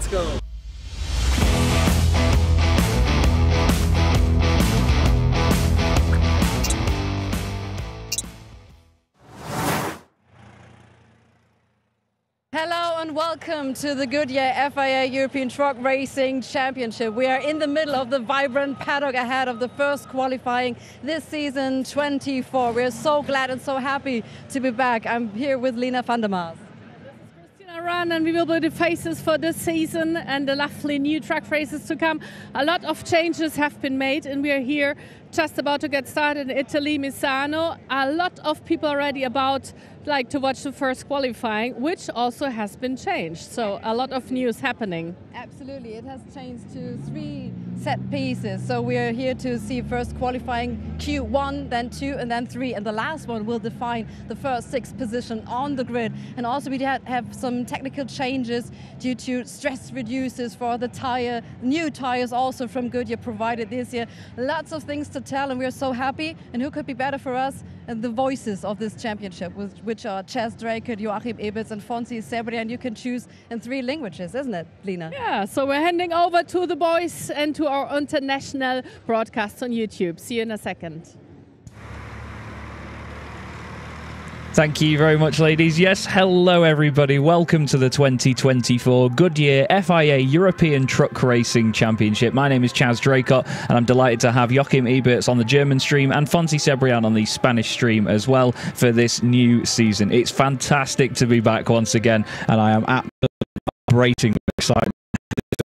Let's go. Hello and welcome to the Goodyear FIA European Truck Racing Championship. We are in the middle of the vibrant paddock ahead of the first qualifying this season 24. We're so glad and so happy to be back. I'm here with Lena van der Maas. Run, and we will be the faces for this season and the lovely new track races to come. A lot of changes have been made, and we are here just about to get started in Italy, Misano. A lot of people already like to watch the first qualifying, which also has been changed. So a lot of news happening. Absolutely, it has changed to 3 set pieces. So we are here to see first qualifying Q1, then 2, and then 3, and the last one will define the first 6 position on the grid. And also we have some technical changes due to stress reducers for the tire, new tires also from Goodyear provided this year. Lots of things to tell, and we are so happy. And who could be better for us? And the voices of this championship, which are Chaz Draker, Joachim Eberts, and Fonsi Sebri, and you can choose in 3 languages, isn't it, Lena? Yeah, so we're handing over to the boys and to our international broadcast on YouTube. See you in a second. Thank you very much, ladies. Yes, hello everybody. Welcome to the 2024 Goodyear FIA European Truck Racing Championship. My name is Chaz Draycott, and I'm delighted to have Joachim Eberts on the German stream and Fonsi Cebrian on the Spanish stream as well for this new season. It's fantastic to be back once again, and I am absolutely vibrating with excitement.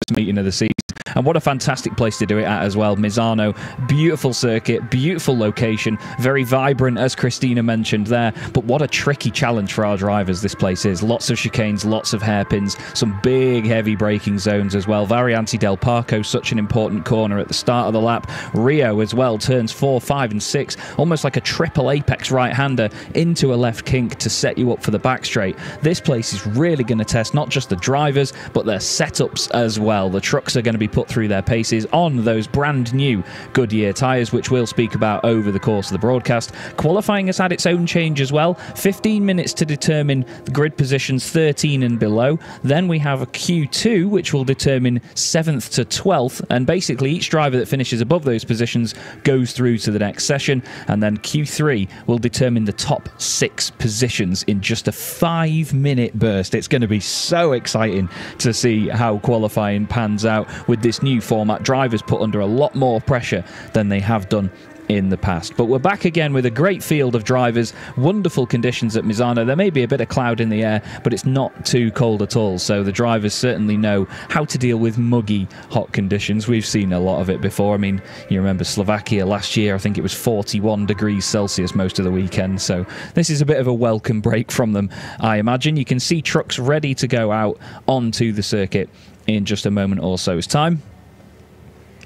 First meeting of the season, and what a fantastic place to do it at as well. Misano, beautiful circuit, beautiful location, very vibrant as Christina mentioned there, but what a tricky challenge for our drivers this place is. Lots of chicanes, lots of hairpins, some big heavy braking zones as well. Variante del Parco, such an important corner at the start of the lap. Rio as well, turns 4, 5 and 6, almost like a triple apex right-hander into a left kink to set you up for the back straight. This place is really going to test not just the drivers but their setups as well. The trucks are going to be put through their paces on those brand new Goodyear tyres, which we'll speak about over the course of the broadcast. Qualifying has had its own change as well. 15 minutes to determine the grid positions 13 and below. Then we have a Q2, which will determine 7th to 12th, and basically each driver that finishes above those positions goes through to the next session. And then Q3 will determine the top 6 positions in just a 5-minute burst. It's going to be so exciting to see how qualifying pans out with this new format. Drivers put under a lot more pressure than they have done in the past. But we're back again with a great field of drivers, wonderful conditions at Misano. There may be a bit of cloud in the air, but it's not too cold at all, so the drivers certainly know how to deal with muggy hot conditions. We've seen a lot of it before. I mean, you remember Slovakia last year, I think it was 41 degrees Celsius most of the weekend, so this is a bit of a welcome break from them, I imagine. You can see trucks ready to go out onto the circuit in just a moment or so's time.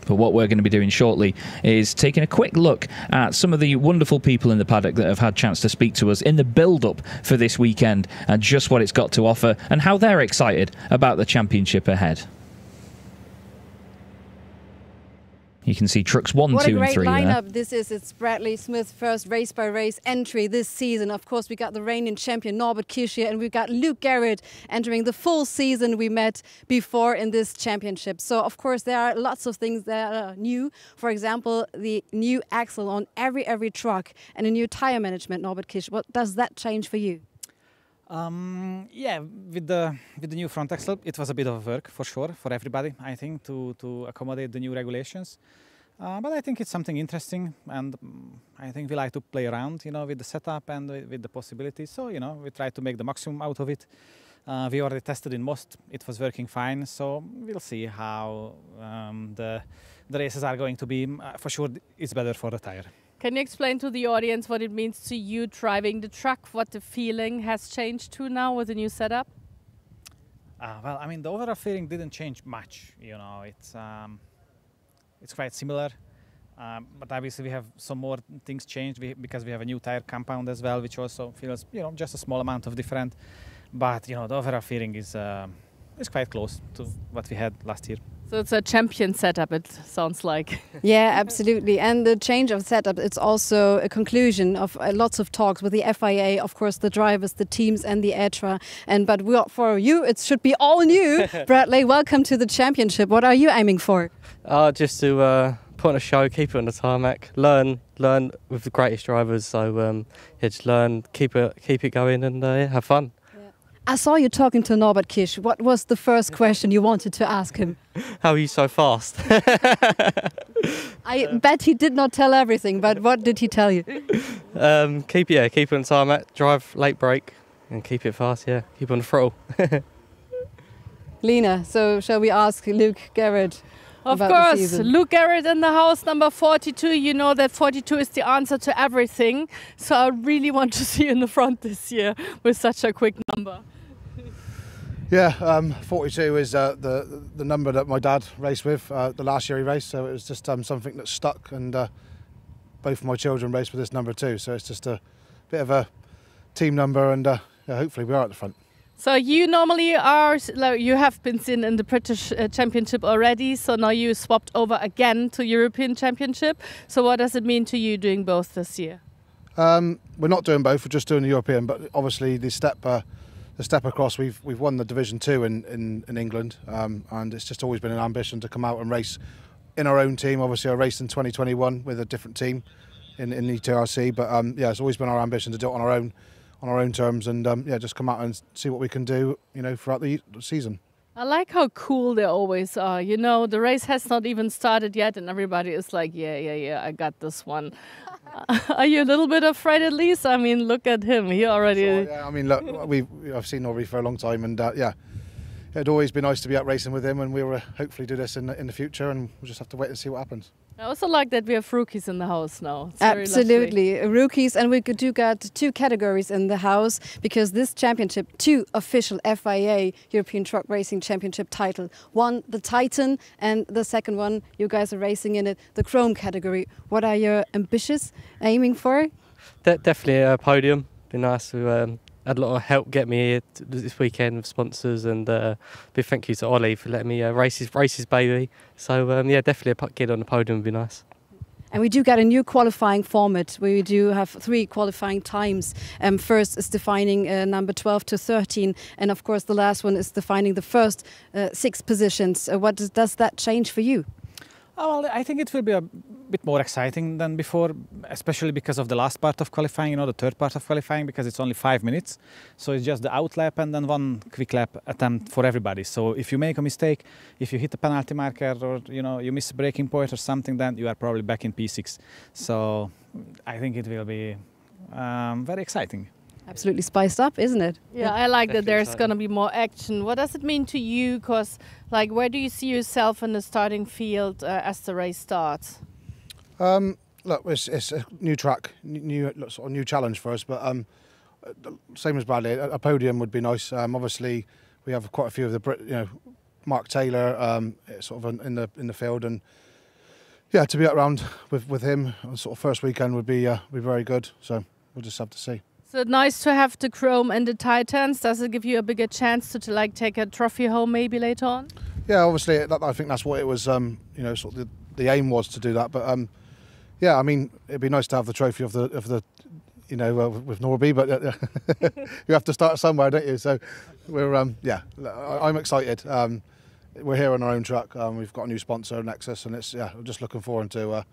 But what we're going to be doing shortly is taking a quick look at some of the wonderful people in the paddock that have had a chance to speak to us in the build-up for this weekend and just what it's got to offer and how they're excited about the championship ahead. You can see trucks 1, 2 and 3 What a great lineup there. this is. It's Bradley Smith's first race-by-race entry this season. Of course, we got the reigning champion Norbert Kischier, and we've got Luke Garrett entering the full season we met before in this championship. So, of course, there are lots of things that are new. For example, the new axle on every truck and a new tire management, Norbert Kischier. What does that change for you? Yeah, with the new front axle, it was a bit of work for sure for everybody. I think to accommodate the new regulations, but I think it's something interesting, and I think we like to play around, with the setup and with the possibilities. So we try to make the maximum out of it. We already tested in most; it was working fine. So we'll see how the races are going to be. For sure, it's better for the tire. Can you explain to the audience what it means to you driving the truck, what the feeling has changed to now with the new setup? Well, I mean, the overall feeling didn't change much. It's quite similar, but obviously we have some more things changed because we have a new tire compound as well, which also feels, just a small amount of different. But the overall feeling is it's quite close to what we had last year. So it's a champion setup, it sounds like. Yeah, absolutely. And the change of setup, it's also a conclusion of lots of talks with the FIA, of course, the drivers, the teams and the ETRA. But for you, it should be all new. Bradley, welcome to the championship. What are you aiming for? Just to put on a show, keep it on the tarmac, learn with the greatest drivers. So yeah, just learn, keep it going and have fun. I saw you talking to Norbert Kisch. What was the first question you wanted to ask him? How are you so fast? I bet he did not tell everything, but what did he tell you? Keep it on tarmac, drive late brake and keep it fast, yeah. Keep on the throttle. Lena, so shall we ask Luke Garrett? Of course, Luke Garrett in the house, number 42. You know that 42 is the answer to everything. So I really want to see you in the front this year with such a quick number. Yeah, 42 is the number that my dad raced with the last year he raced, so it was just something that stuck, and both of my children raced with this number too, so it's just a bit of a team number, and yeah, hopefully we are at the front. So you normally are, you have been seen in the British Championship already, so now you swapped over again to European Championship. So what does it mean to you doing both this year? We're not doing both, we're just doing the European, but obviously the step across, we've won the Division 2 in England, and it's just always been an ambition to come out and race in our own team. Obviously I raced in 2021 with a different team in ETRC, but yeah, it's always been our ambition to do it on our own terms, and yeah, just come out and see what we can do, you know, throughout the season. I like how cool they always are. You know, the race has not even started yet and everybody is like, yeah, I got this one. Are you a little bit afraid at least? I mean, look at him. He already... Sure, yeah, I mean, look, I've seen Norby for a long time, and yeah, it'd always be nice to be out racing with him, and we'll hopefully do this in the future, and we'll just have to wait and see what happens. I also like that we have rookies in the house now. It's very Absolutely, lovely. Rookies, and we do got 2 categories in the house, because this championship, 2 official FIA European Truck Racing Championship title. One, the Titan, and the second one, you guys are racing in it, the Chrome category. What are your ambitions aiming for? Definitely a podium. Be nice to had a lot of help get me here this weekend with sponsors, and big thank you to Ollie for letting me race his baby. So yeah, definitely a kid on the podium would be nice. And we do get a new qualifying format. We do have 3 qualifying times. First is defining number 12 to 13, and of course the last one is defining the first 6 positions. What does that change for you? Oh, well, I think it will be a bit more exciting than before, especially because of the last part of qualifying, you know, the third part of qualifying, because it's only 5 minutes. So it's just the out lap and then 1 quick lap attempt for everybody. So if you make a mistake, if you hit a penalty marker, or, you know, you miss a braking point or something, then you are probably back in P6. So I think it will be very exciting. Absolutely spiced up, isn't it? Yeah, I like that there's going to be more action. What does it mean to you? Because, like, where do you see yourself in the starting field as the race starts? Look, it's a new track, sort of new challenge for us, but same as Bradley, a podium would be nice. Obviously, we have quite a few of the, you know, Mark Taylor sort of in the field, and yeah, to be around with him on sort of first weekend would be very good. So we'll just have to see. So nice to have the Chrome and the Titans. Does it give you a bigger chance to like take a trophy home maybe later on? Yeah, obviously, I think that's what it was. You know, sort of the aim was to do that. But yeah, I mean, it'd be nice to have the trophy of the you know, with Norby. But you have to start somewhere, don't you? So we're yeah, I'm excited. We're here on our own track. We've got a new sponsor, Nexus, and it's we're just looking forward to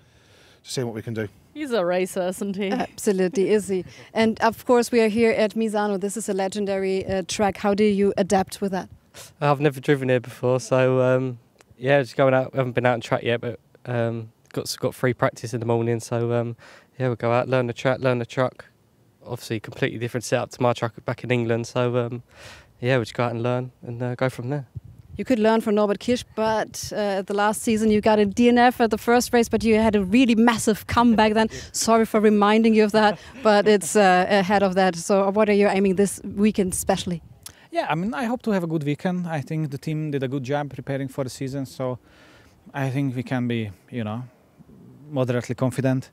seeing what we can do. He's a racer, isn't he? Absolutely, is he? And of course, we are here at Misano. This is a legendary track. How do you adapt with that? I've never driven here before, so yeah, just going out. I haven't been out on track yet, but got free practice in the morning. So yeah, we'll go out, learn the track, learn the truck. Obviously, completely different setup to my truck back in England. So yeah, we'll just go out and learn and go from there. You could learn from Norbert Kisch, but the last season you got a DNF at the first race, but you had a really massive comeback then. Sorry for reminding you of that, but it's ahead of that. So what are you aiming this weekend especially? Yeah, I mean, I hope to have a good weekend. I think the team did a good job preparing for the season, so I think we can be, you know, moderately confident.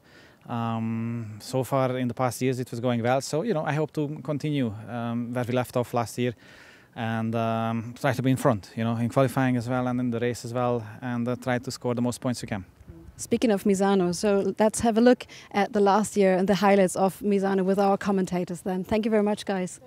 So far in the past years it was going well, so, you know, I hope to continue where we left off last year. and try to be in front, you know, in qualifying as well and in the race as well, and try to score the most points we can. Speaking of Misano, so let's have a look at the last year and the highlights of Misano with our commentators then. Thank you very much, guys.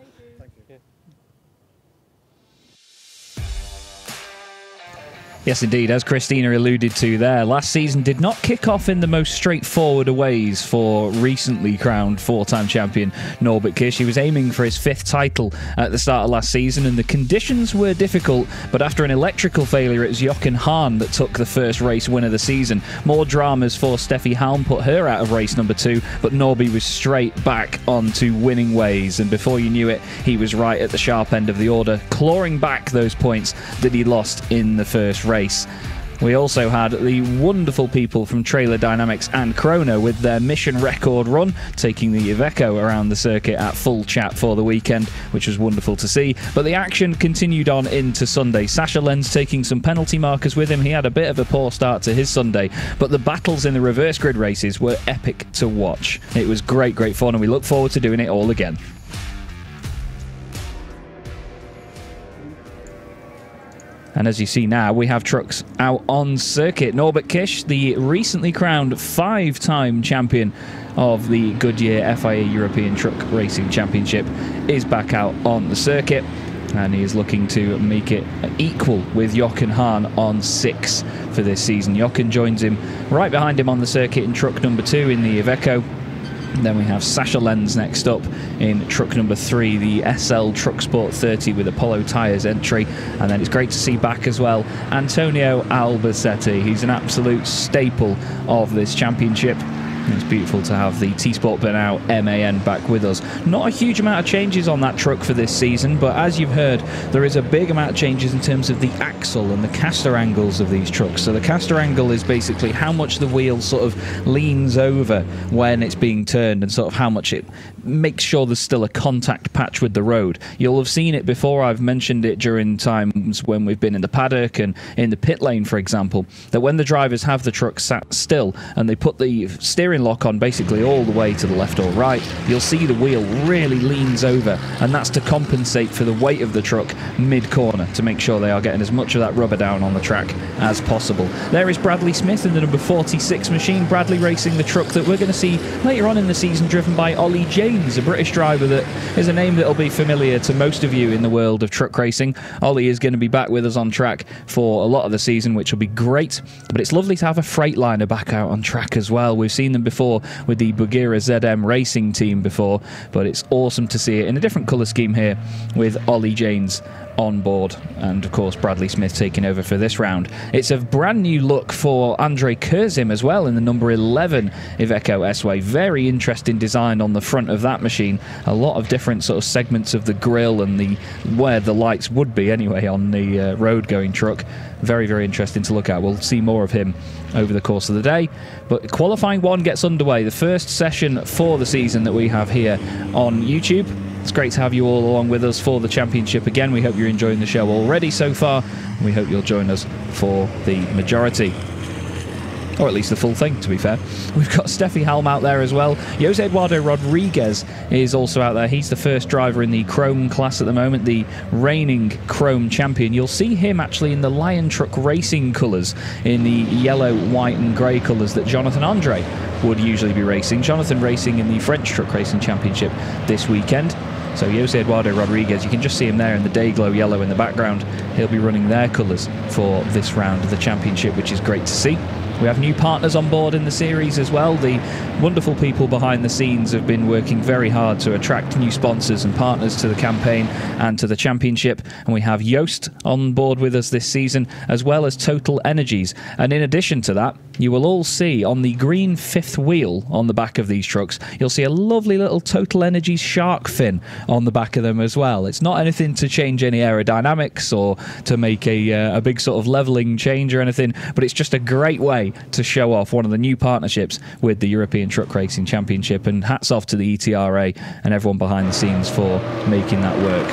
Yes, indeed. As Christina alluded to there, last season did not kick off in the most straightforward of ways for recently crowned four-time champion Norbert Kiss. He was aiming for his 5th title at the start of last season, and the conditions were difficult, but after an electrical failure, it was Jochen Hahn that took the first race win of the season. More dramas for Steffi Halm put her out of race number 2, but Norby was straight back onto winning ways, and before you knew it, he was right at the sharp end of the order, clawing back those points that he lost in the first race. We also had the wonderful people from Trailer Dynamics and Chrono with their mission record run, taking the Iveco around the circuit at full chat for the weekend, which was wonderful to see. But the action continued on into Sunday. Sascha Lenz taking some penalty markers with him. He had a bit of a poor start to his Sunday, but the battles in the reverse grid races were epic to watch. It was great fun, and we look forward to doing it all again. And as you see now, we have trucks out on circuit. Norbert Kiss, the recently crowned 5-time champion of the Goodyear FIA European Truck Racing Championship, is back out on the circuit, and he is looking to make it equal with Jochen Hahn on 6 for this season. Jochen joins him right behind him on the circuit in truck number 2 in the Iveco. Then we have Sascha Lenz next up in truck number 3, the SL Truck Sport 30 with Apollo tyres entry. And then it's great to see back as well Antonio Albacete. He's an absolute staple of this championship. It's beautiful to have the T-Sport Burnout MAN back with us. Not a huge amount of changes on that truck for this season, but as you've heard, there is a big amount of changes in terms of the axle and the caster angles of these trucks. So the caster angle is basically how much the wheel sort of leans over when it's being turned, and sort of how much it makes sure there's still a contact patch with the road. You'll have seen it before. I've mentioned it during times when we've been in the paddock and in the pit lane, for example, that when the drivers have the truck sat still and they put the steering lock on basically all the way to the left or right, you'll see the wheel really leans over, and that's to compensate for the weight of the truck mid-corner, to make sure they are getting as much of that rubber down on the track as possible. There is Bradley Smith in the number 46 machine. Bradley racing the truck that we're going to see later on in the season, driven by Ollie James, a British driver that is a name that will be familiar to most of you in the world of truck racing. Ollie is going to be back with us on track for a lot of the season, which will be great, but it's lovely to have a Freightliner back out on track as well. We've seen them before with the Goodyear ZM racing team before, but it's awesome to see it in a different colour scheme here with Ollie James on board, and of course Bradley Smith taking over for this round. It's a brand new look for Andre Kurzim as well in the number 11 Iveco S-Way. Very interesting design on the front of that machine. A lot of different sort of segments of the grille and the where the lights would be anyway on the road going truck. Very interesting to look at. We'll see more of him over the course of the day. But qualifying 1 gets underway, the first session for the season that we have here on YouTube. It's great to have you all along with us for the championship again. We hope you're enjoying the show already so far. We hope you'll join us for the majority. Or at least the full thing, to be fair. We've got Steffi Halm out there as well. Jose Eduardo Rodriguez is also out there. He's the first driver in the Chrome class at the moment, the reigning Chrome champion. You'll see him actually in the Lion Truck Racing colours, in the yellow, white and grey colours that Jonathan Andre would usually be racing. Jonathan racing in the French Truck Racing Championship this weekend. So Jose Eduardo Rodriguez, you can just see him there in the day glow yellow in the background. He'll be running their colours for this round of the championship, which is great to see. We have new partners on board in the series as well. The wonderful people behind the scenes have been working very hard to attract new sponsors and partners to the campaign and to the championship. And we have Yoast on board with us this season, as well as Total Energies. And in addition to that, you will all see on the green 5th wheel on the back of these trucks, you'll see a lovely little Total Energies shark fin on the back of them as well. It's not anything to change any aerodynamics or to make a big sort of levelling change or anything, but it's just a great way to show off one of the new partnerships with the European Truck Racing Championship, and hats off to the ETRA and everyone behind the scenes for making that work.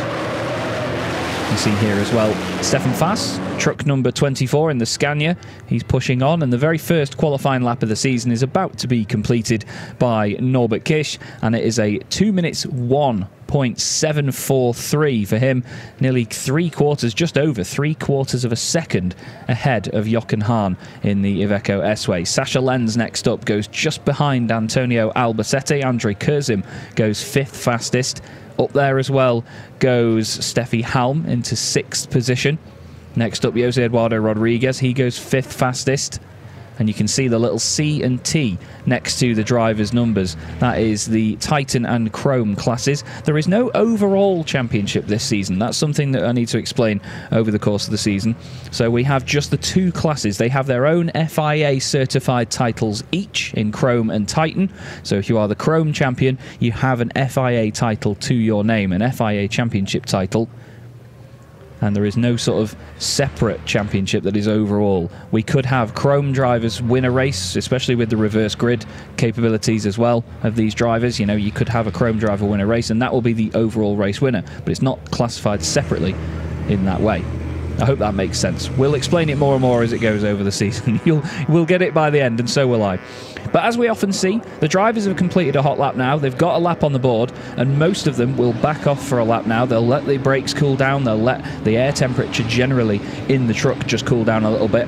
You see here as well Stefan Fass Truck number 24 in the Scania, he's pushing on, and the very first qualifying lap of the season is about to be completed by Norbert Kisch, and it is a 2 minutes 1.743 for him, nearly just over 3/4 of a second ahead of Jochen Hahn in the Iveco S-Way. Sascha Lenz next up goes just behind Antonio Albacete. Andre Kurzim goes 5th fastest. Up there as well goes Steffi Halm into 6th position. Next up, Jose Eduardo Rodriguez, he goes 5th fastest. And you can see the little C and T next to the drivers' numbers. That is the Titan and Chrome classes. There is no overall championship this season. That's something that I need to explain over the course of the season. So we have just the 2 classes. They have their own FIA certified titles each in Chrome and Titan. So if you are the Chrome champion, you have an FIA title to your name, an FIA championship title. And there is no sort of separate championship that is overall. We could have Chrome drivers win a race, especially with the reverse grid capabilities as well of these drivers. You know, you could have a Chrome driver win a race, and that will be the overall race winner. But it's not classified separately in that way. I hope that makes sense. We'll explain it more and more as it goes over the season. We'll get it by the end, and so will I. But as we often see, the drivers have completed a hot lap now. They've got a lap on the board, and most of them will back off for a lap now. They'll let the brakes cool down. They'll let the air temperature generally in the truck just cool down a little bit,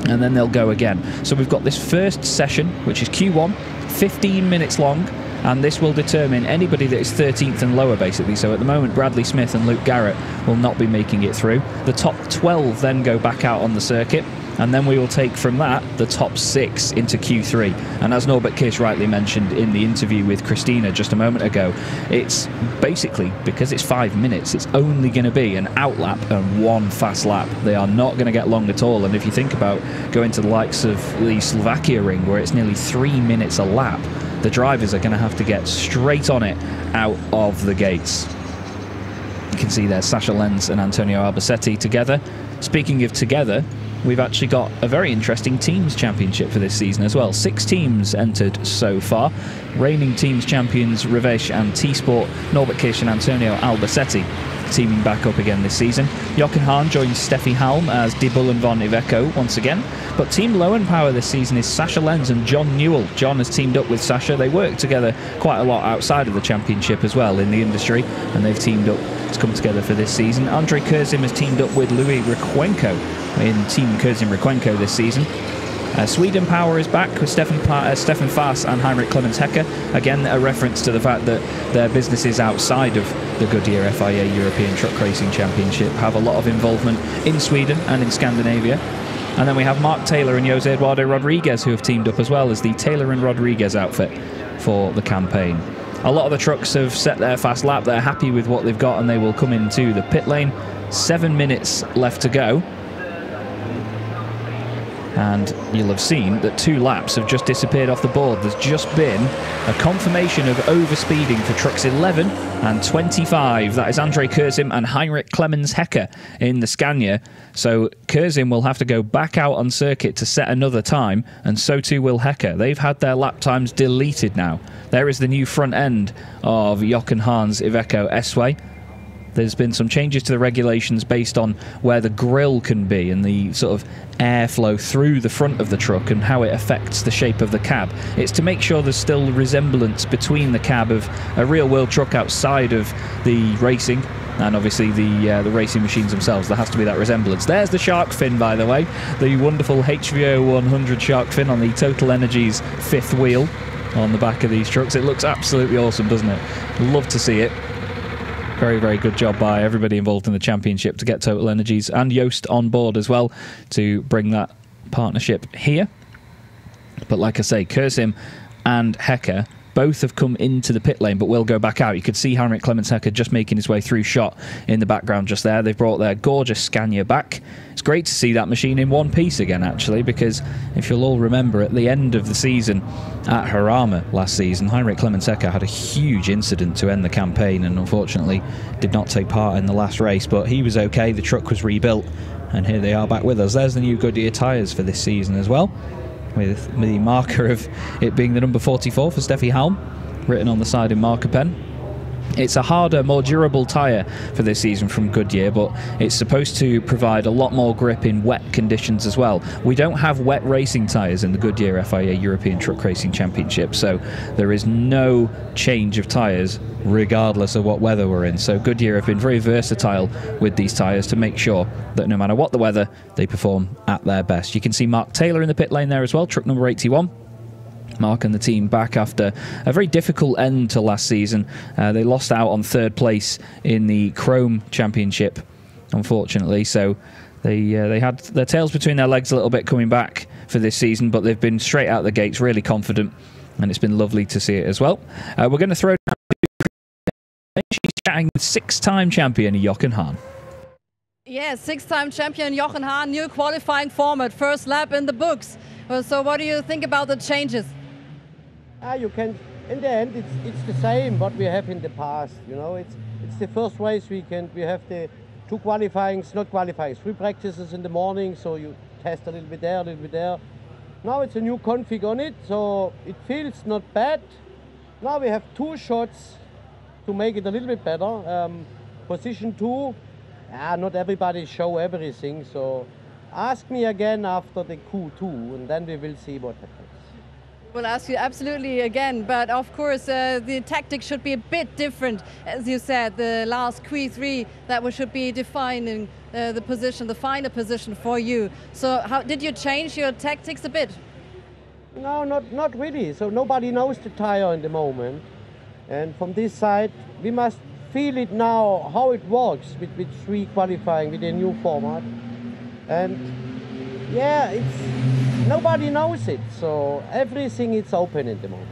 and then they'll go again. So we've got this first session, which is Q1, 15 minutes long, and this will determine anybody that is 13th and lower, basically. So at the moment, Bradley Smith and Luke Garrett will not be making it through. The top 12 then go back out on the circuit, and then we will take from that the top 6 into Q3. And as Norbert Kisch rightly mentioned in the interview with Christina just a moment ago, it's basically, because it's 5 minutes, it's only going to be an out lap and 1 fast lap. They are not going to get long at all. And if you think about going to the likes of the Slovakia ring, where it's nearly 3 minutes a lap, the drivers are going to have to get straight on it out of the gates. You can see there Sascha Lenz and Antonio Albacete together. Speaking of together, we've actually got a very interesting teams championship for this season as well. 6 teams entered so far. Reigning teams champions Revesh and T-Sport, Norbert Kisch and Antonio Albacete teaming back up again this season. Jochen Hahn joins Steffi Halm as De Bullen von Iveco once again. But Team Lowenpower this season is Sascha Lenz and John Newell. John has teamed up with Sascha. They work together quite a lot outside of the championship as well in the industry, and they've teamed up to come together for this season. Andre Kurzim has teamed up with Louis Requenco in Team Kurzim Requenco this season. Sweden Power is back with Stefan Faas and Heinrich Clemens Hecker. Again, a reference to the fact that their businesses outside of the Goodyear FIA European Truck Racing Championship have a lot of involvement in Sweden and in Scandinavia. And then we have Mark Taylor and Jose Eduardo Rodriguez, who have teamed up as well as the Taylor and Rodriguez outfit for the campaign. A lot of the trucks have set their fast lap. They're happy with what they've got, and they will come into the pit lane. 7 minutes left to go. And you'll have seen that 2 laps have just disappeared off the board. There's just been a confirmation of overspeeding for trucks 11 and 25. That is Andre Kurzim and Heinrich Clemens Hecker in the Scania. So Kurzim will have to go back out on circuit to set another time, and so too will Hecker. They've had their lap times deleted now. There is the new front end of Jochen Hahn's Iveco S-Way. There's been some changes to the regulations based on where the grille can be and the sort of airflow through the front of the truck and how it affects the shape of the cab. It's to make sure there's still resemblance between the cab of a real-world truck outside of the racing and obviously the racing machines themselves. There has to be that resemblance. There's the shark fin, by the way, the wonderful HVO 100 shark fin on the Total Energies 5th wheel on the back of these trucks. It looks absolutely awesome, doesn't it? Love to see it. Very, very good job by everybody involved in the championship to get Total Energies and Yoast on board as well to bring that partnership here. But like I say, Kurzim and Hecker both have come into the pit lane but will go back out. You could see Heinrich Clemens Hecker just making his way through shot in the background just there. They've brought their gorgeous Scania back. It's great to see that machine in one piece again, actually, because if you'll all remember, at the end of the season at Harama last season, Heinrich Clemens Hecker had a huge incident to end the campaign and unfortunately did not take part in the last race, but he was okay. The truck was rebuilt and here they are back with us. There's the new Goodyear tyres for this season as well, with the marker of it being the number 44 for Steffi Halm written on the side in marker pen. It's a harder, more durable tyre for this season from Goodyear, but it's supposed to provide a lot more grip in wet conditions as well. We don't have wet racing tyres in the Goodyear FIA European Truck Racing Championship, so there is no change of tyres regardless of what weather we're in. So Goodyear have been very versatile with these tyres to make sure that no matter what the weather, they perform at their best. You can see Mark Taylor in the pit lane there as well, truck number 81. Mark and the team back after a very difficult end to last season. They lost out on third place in the Chrome Championship, unfortunately, so they had their tails between their legs a little bit coming back for this season, but they've been straight out the gates, really confident, and it's been lovely to see it as well. We're going to throw down. She's chatting with six-time champion Jochen Hahn. Yeah, six-time champion Jochen Hahn, new qualifying format, first lap in the books. So what do you think about the changes? You can, in the end, it's the same what we have in the past. You know, it's the first race weekend. We have the two qualifyings, not qualifyings, 3 practices in the morning, so you test a little bit there, a little bit there. Now it's a new config on it, so it feels not bad. Now we have 2 shots to make it a little bit better. Position 2, not everybody show everything, so ask me again after the Q2, and then we will see what happens. We'll ask you absolutely again, but of course the tactics should be a bit different. As you said, the last Q3 that should be defining the position, the final position for you. So how did you change your tactics a bit? No, not really. So nobody knows the tire in the moment. And from this side, we must feel it now, how it works with 3 qualifying, with a new format. And yeah, nobody knows it, so everything is open at the moment.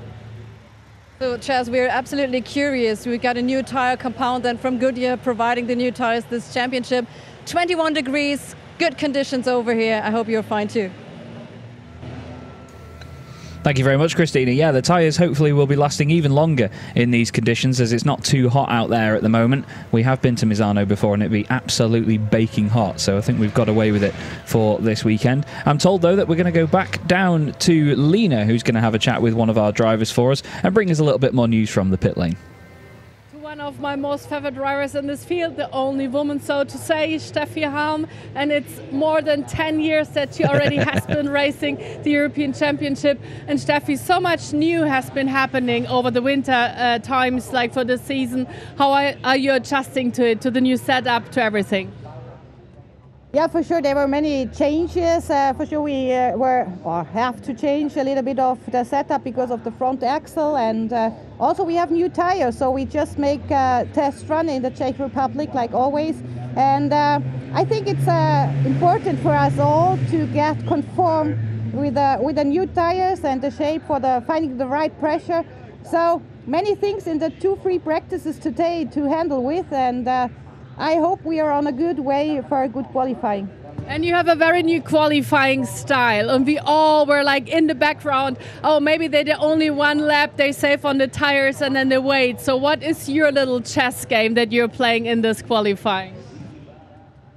So Chaz, we're absolutely curious. We got a new tire compound then from Goodyear providing the new tires this championship. 21 degrees, good conditions over here. I hope you're fine too. Thank you very much, Christina. Yeah, the tyres hopefully will be lasting even longer in these conditions as it's not too hot out there at the moment. We have been to Misano before and it'd be absolutely baking hot, so I think we've got away with it for this weekend. I'm told, though, that we're going to go back down to Lena, who's going to have a chat with one of our drivers for us and bring us a little bit more news from the pit lane. One of my most favorite drivers in this field, the only woman, so to say, Steffi Halm, and it's more than 10 years that she already has been racing the European Championship. And Steffi, so much new has been happening over the winter times, like for this season. How are you adjusting to it, to the new setup, to everything? Yeah, for sure there were many changes. For sure we have to change a little bit of the setup because of the front axle, and also we have new tires, so we just make a test run in the Czech Republic like always. And I think it's important for us all to get conform with the new tires and the shape for finding the right pressure. So many things in the 2 free practices today to handle with, and I hope we are on a good way for a good qualifying. And you have a very new qualifying style, and we all were like in the background, oh, maybe they did only 1 lap, they save on the tires and then they wait. So what is your little chess game that you're playing in this qualifying?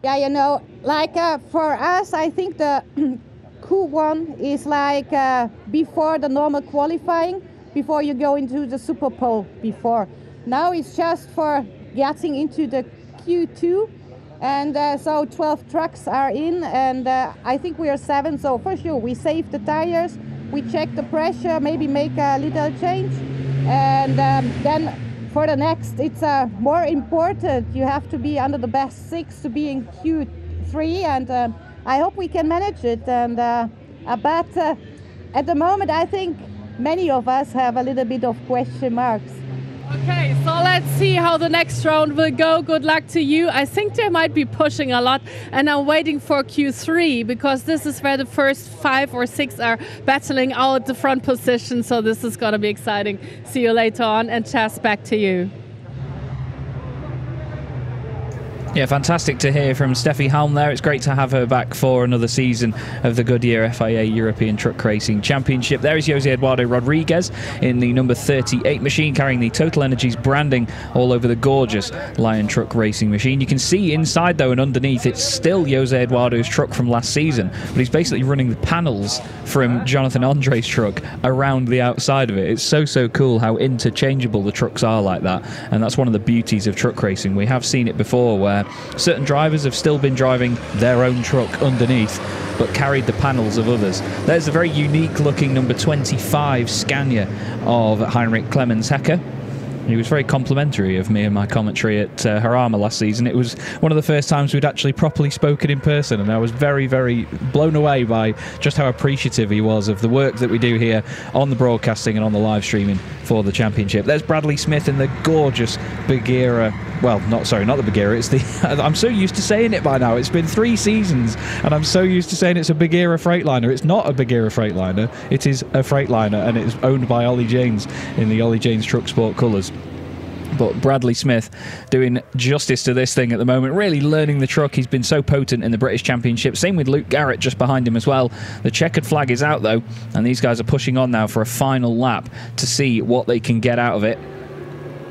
Yeah, you know, like for us, I think the Q1 is like before the normal qualifying, before you go into the Super Pole before. Now it's just for getting into the Q2, and so 12 trucks are in, and I think we are 7, so for sure we save the tires, we check the pressure, maybe make a little change, and then for the next it's more important, you have to be under the best 6 to be in Q3, and I hope we can manage it. And but at the moment I think many of us have a little bit of question marks. Okay, so let's see how the next round will go. Good luck to you. I think they might be pushing a lot, and I'm waiting for Q3 because this is where the first 5 or 6 are battling out the front position, so this is going to be exciting. See you later on, and Chaz, back to you. Yeah, fantastic to hear from Steffi Halm there. It's great to have her back for another season of the Goodyear FIA European Truck Racing Championship. There is Jose Eduardo Rodriguez in the number 38 machine, carrying the Total Energies branding all over the gorgeous Lion Truck Racing machine. You can see inside, though, and underneath, it's still Jose Eduardo's truck from last season, but he's basically running the panels from Jonathan Andre's truck around the outside of it. It's so cool how interchangeable the trucks are like that, and that's one of the beauties of truck racing. We have seen it before where certain drivers have still been driving their own truck underneath but carried the panels of others. There's a very unique looking number 25 Scania of Heinrich Clemens Hecker. He was very complimentary of me and my commentary at Jarama last season. It was one of the first times we'd actually properly spoken in person, and I was very blown away by just how appreciative he was of the work that we do here on the broadcasting and on the live streaming for the championship. There's Bradley Smith in the gorgeous Bagheera. Well, not the Bagheera, it's the... I'm so used to saying it by now. It's been 3 seasons, and I'm so used to saying it's a Bagheera Freightliner. It's not a Bagheera Freightliner. It is a Freightliner, and it's owned by Ollie Janes in the Ollie Janes Truck Sport colours. But Bradley Smith doing justice to this thing at the moment, really learning the truck. He's been so potent in the British Championship. Same with Luke Garrett just behind him as well. The checkered flag is out, though, and these guys are pushing on now for a final lap to see what they can get out of it.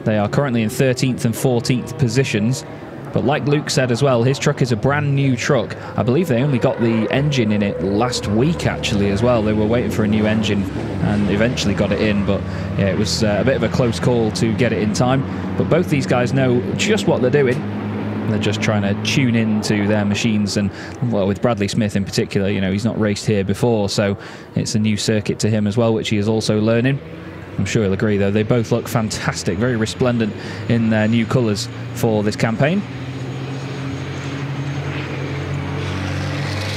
They are currently in 13th and 14th positions. But like Luke said as well, his truck is a brand new truck. I believe they only got the engine in it last week, actually, as well. They were waiting for a new engine and eventually got it in. But yeah, it was a bit of a close call to get it in time. But both these guys know just what they're doing. They're just trying to tune into their machines. And, well, with Bradley Smith in particular, you know, he's not raced here before. So it's a new circuit to him as well, which he is also learning. I'm sure he'll agree, though. They both look fantastic, very resplendent in their new colours for this campaign.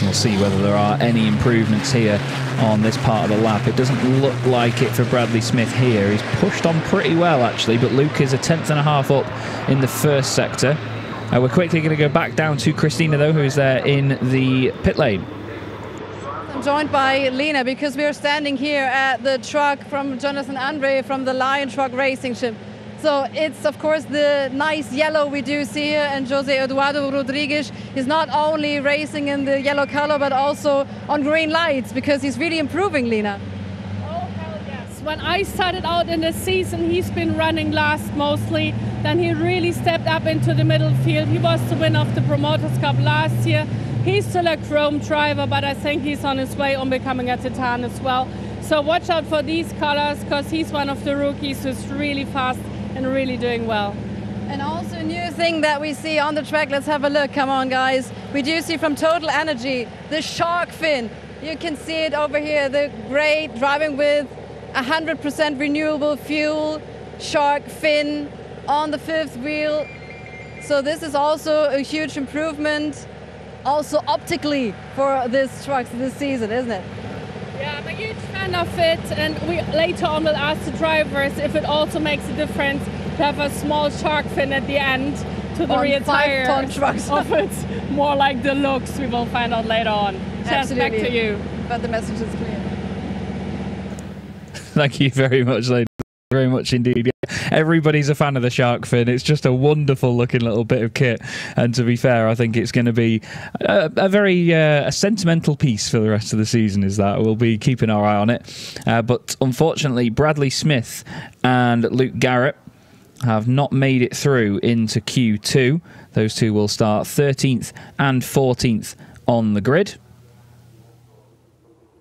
We'll see whether there are any improvements here on this part of the lap. It doesn't look like it for Bradley Smith here. He's pushed on pretty well, actually, but Luke is a 10th.5 up in the first sector. We're quickly going to go back down to Christina, though, who is there in the pit lane. I'm joined by Lena because we are standing here at the truck from Jonathan Andre from the Lion Truck Racing Ship. So it's, of course, the nice yellow we do see here, and Jose Eduardo Rodriguez is not only racing in the yellow color, but also on green lights, because he's really improving, Lena. Oh, hell yes. When I started out in the season, he's been running last mostly. Then he really stepped up into the middle field. He was the winner of the Promoters Cup last year. He's still a chrome driver, but I think he's on his way on becoming a Titan as well. So watch out for these colors, because he's one of the rookies who's really fast and really doing well. And also a new thing that we see on the track, let's have a look, come on guys. We do see from Total Energy the shark fin. You can see it over here, the great driving with 100% renewable fuel, shark fin on the 5th wheel. So this is also a huge improvement, also optically for this truck this season, isn't it? Yeah, I'm a huge fan of it, and we later on will ask the drivers if it also makes a difference to have a small shark fin at the end to the rear tire trucks. of it. More like the looks, we will find out later on. Just back to you. But the message is clear. Thank you very much, ladies. Very much indeed. Everybody's a fan of the shark fin. It's just a wonderful looking little bit of kit, and to be fair, I think it's going to be a very sentimental piece for the rest of the season. Is that we'll be keeping our eye on it, but unfortunately Bradley Smith and Luke Garrett have not made it through into Q2. Those two will start 13th and 14th on the grid.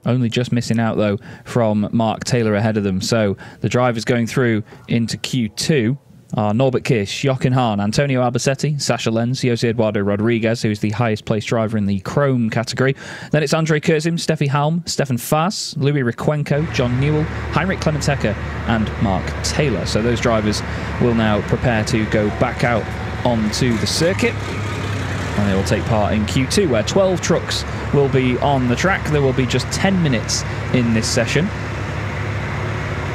Only just missing out, though, from Mark Taylor ahead of them. So the drivers going through into Q2 are Norbert Kish, Jochen Hahn, Antonio Albacetti, Sasha Lenz, Jose Eduardo Rodriguez, who is the highest placed driver in the Chrome category. Then it's Andre Kurzim, Steffi Halm, Stefan Faas, Louis Requenco, John Newell, Heinrich Clemens Hecker, and Mark Taylor. So those drivers will now prepare to go back out onto the circuit. And they will take part in Q2, where 12 trucks will be on the track. There will be just 10 minutes in this session.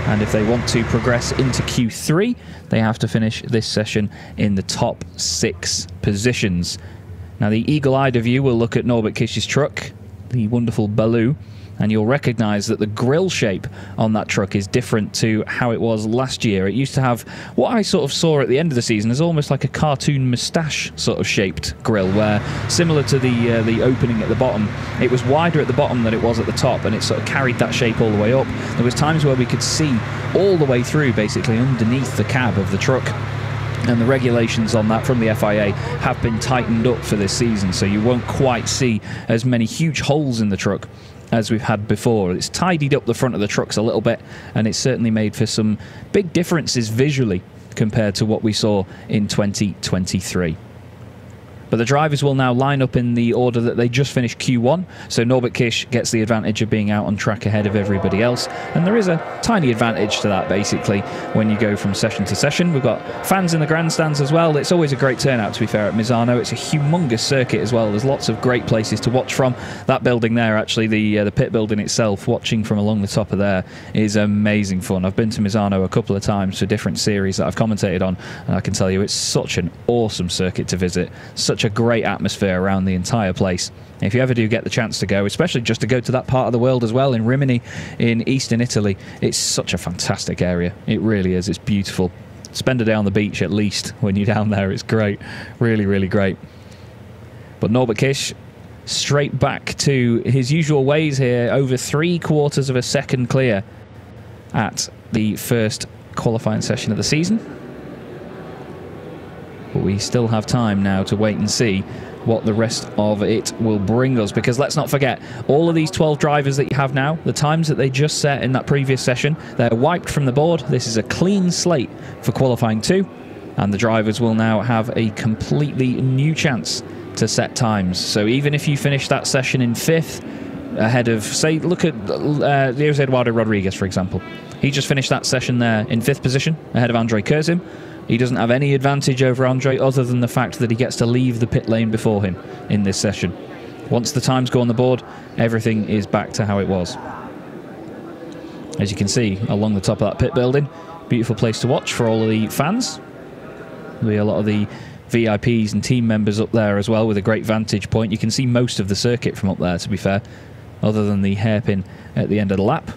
And if they want to progress into Q3, they have to finish this session in the top 6 positions. Now, the eagle-eyed of you will look at Norbert Kish's truck, the wonderful Baloo, and you'll recognise that the grille shape on that truck is different to how it was last year. It used to have what I sort of saw at the end of the season as almost like a cartoon moustache sort of shaped grille, where similar to the opening at the bottom, it was wider at the bottom than it was at the top, and it sort of carried that shape all the way up. There was times where we could see all the way through, basically underneath the cab of the truck. And the regulations on that from the FIA have been tightened up for this season, so you won't quite see as many huge holes in the truck as we've had before. It's tidied up the front of the trucks a little bit, and it's certainly made for some big differences visually compared to what we saw in 2023. But the drivers will now line up in the order that they just finished Q1, so Norbert Kish gets the advantage of being out on track ahead of everybody else, and there is a tiny advantage to that basically when you go from session to session. We've got fans in the grandstands as well. It's always a great turnout, to be fair, at Misano. It's a humongous circuit as well. There's lots of great places to watch from. That building there, actually, the pit building itself, watching from along the top of there is amazing fun. I've been to Misano a couple of times for different series that I've commentated on, and I can tell you it's such an awesome circuit to visit. Such a great atmosphere around the entire place. If you ever do get the chance to go, especially just to go to that part of the world as well, in Rimini in eastern Italy, it's such a fantastic area. It really is. It's beautiful. Spend a day on the beach at least when you're down there. It's great. Really, really great. But Norbert Kish straight back to his usual ways here, over 3/4 of a second clear at the first qualifying session of the season. But we still have time now to wait and see what the rest of it will bring us, because let's not forget, all of these 12 drivers that you have now, the times that they just set in that previous session, they're wiped from the board. This is a clean slate for qualifying 2, and the drivers will now have a completely new chance to set times. So even if you finish that session in 5th, ahead of, say, look at Jose Eduardo Rodriguez, for example. He just finished that session there in 5th position, ahead of Andrei Kurzim. He doesn't have any advantage over Andrei other than the fact that he gets to leave the pit lane before him in this session. Once the times go on the board, everything is back to how it was. As you can see, along the top of that pit building, beautiful place to watch for all of the fans. There'll be a lot of the VIPs and team members up there as well, with a great vantage point. You can see most of the circuit from up there, to be fair, other than the hairpin at the end of the lap.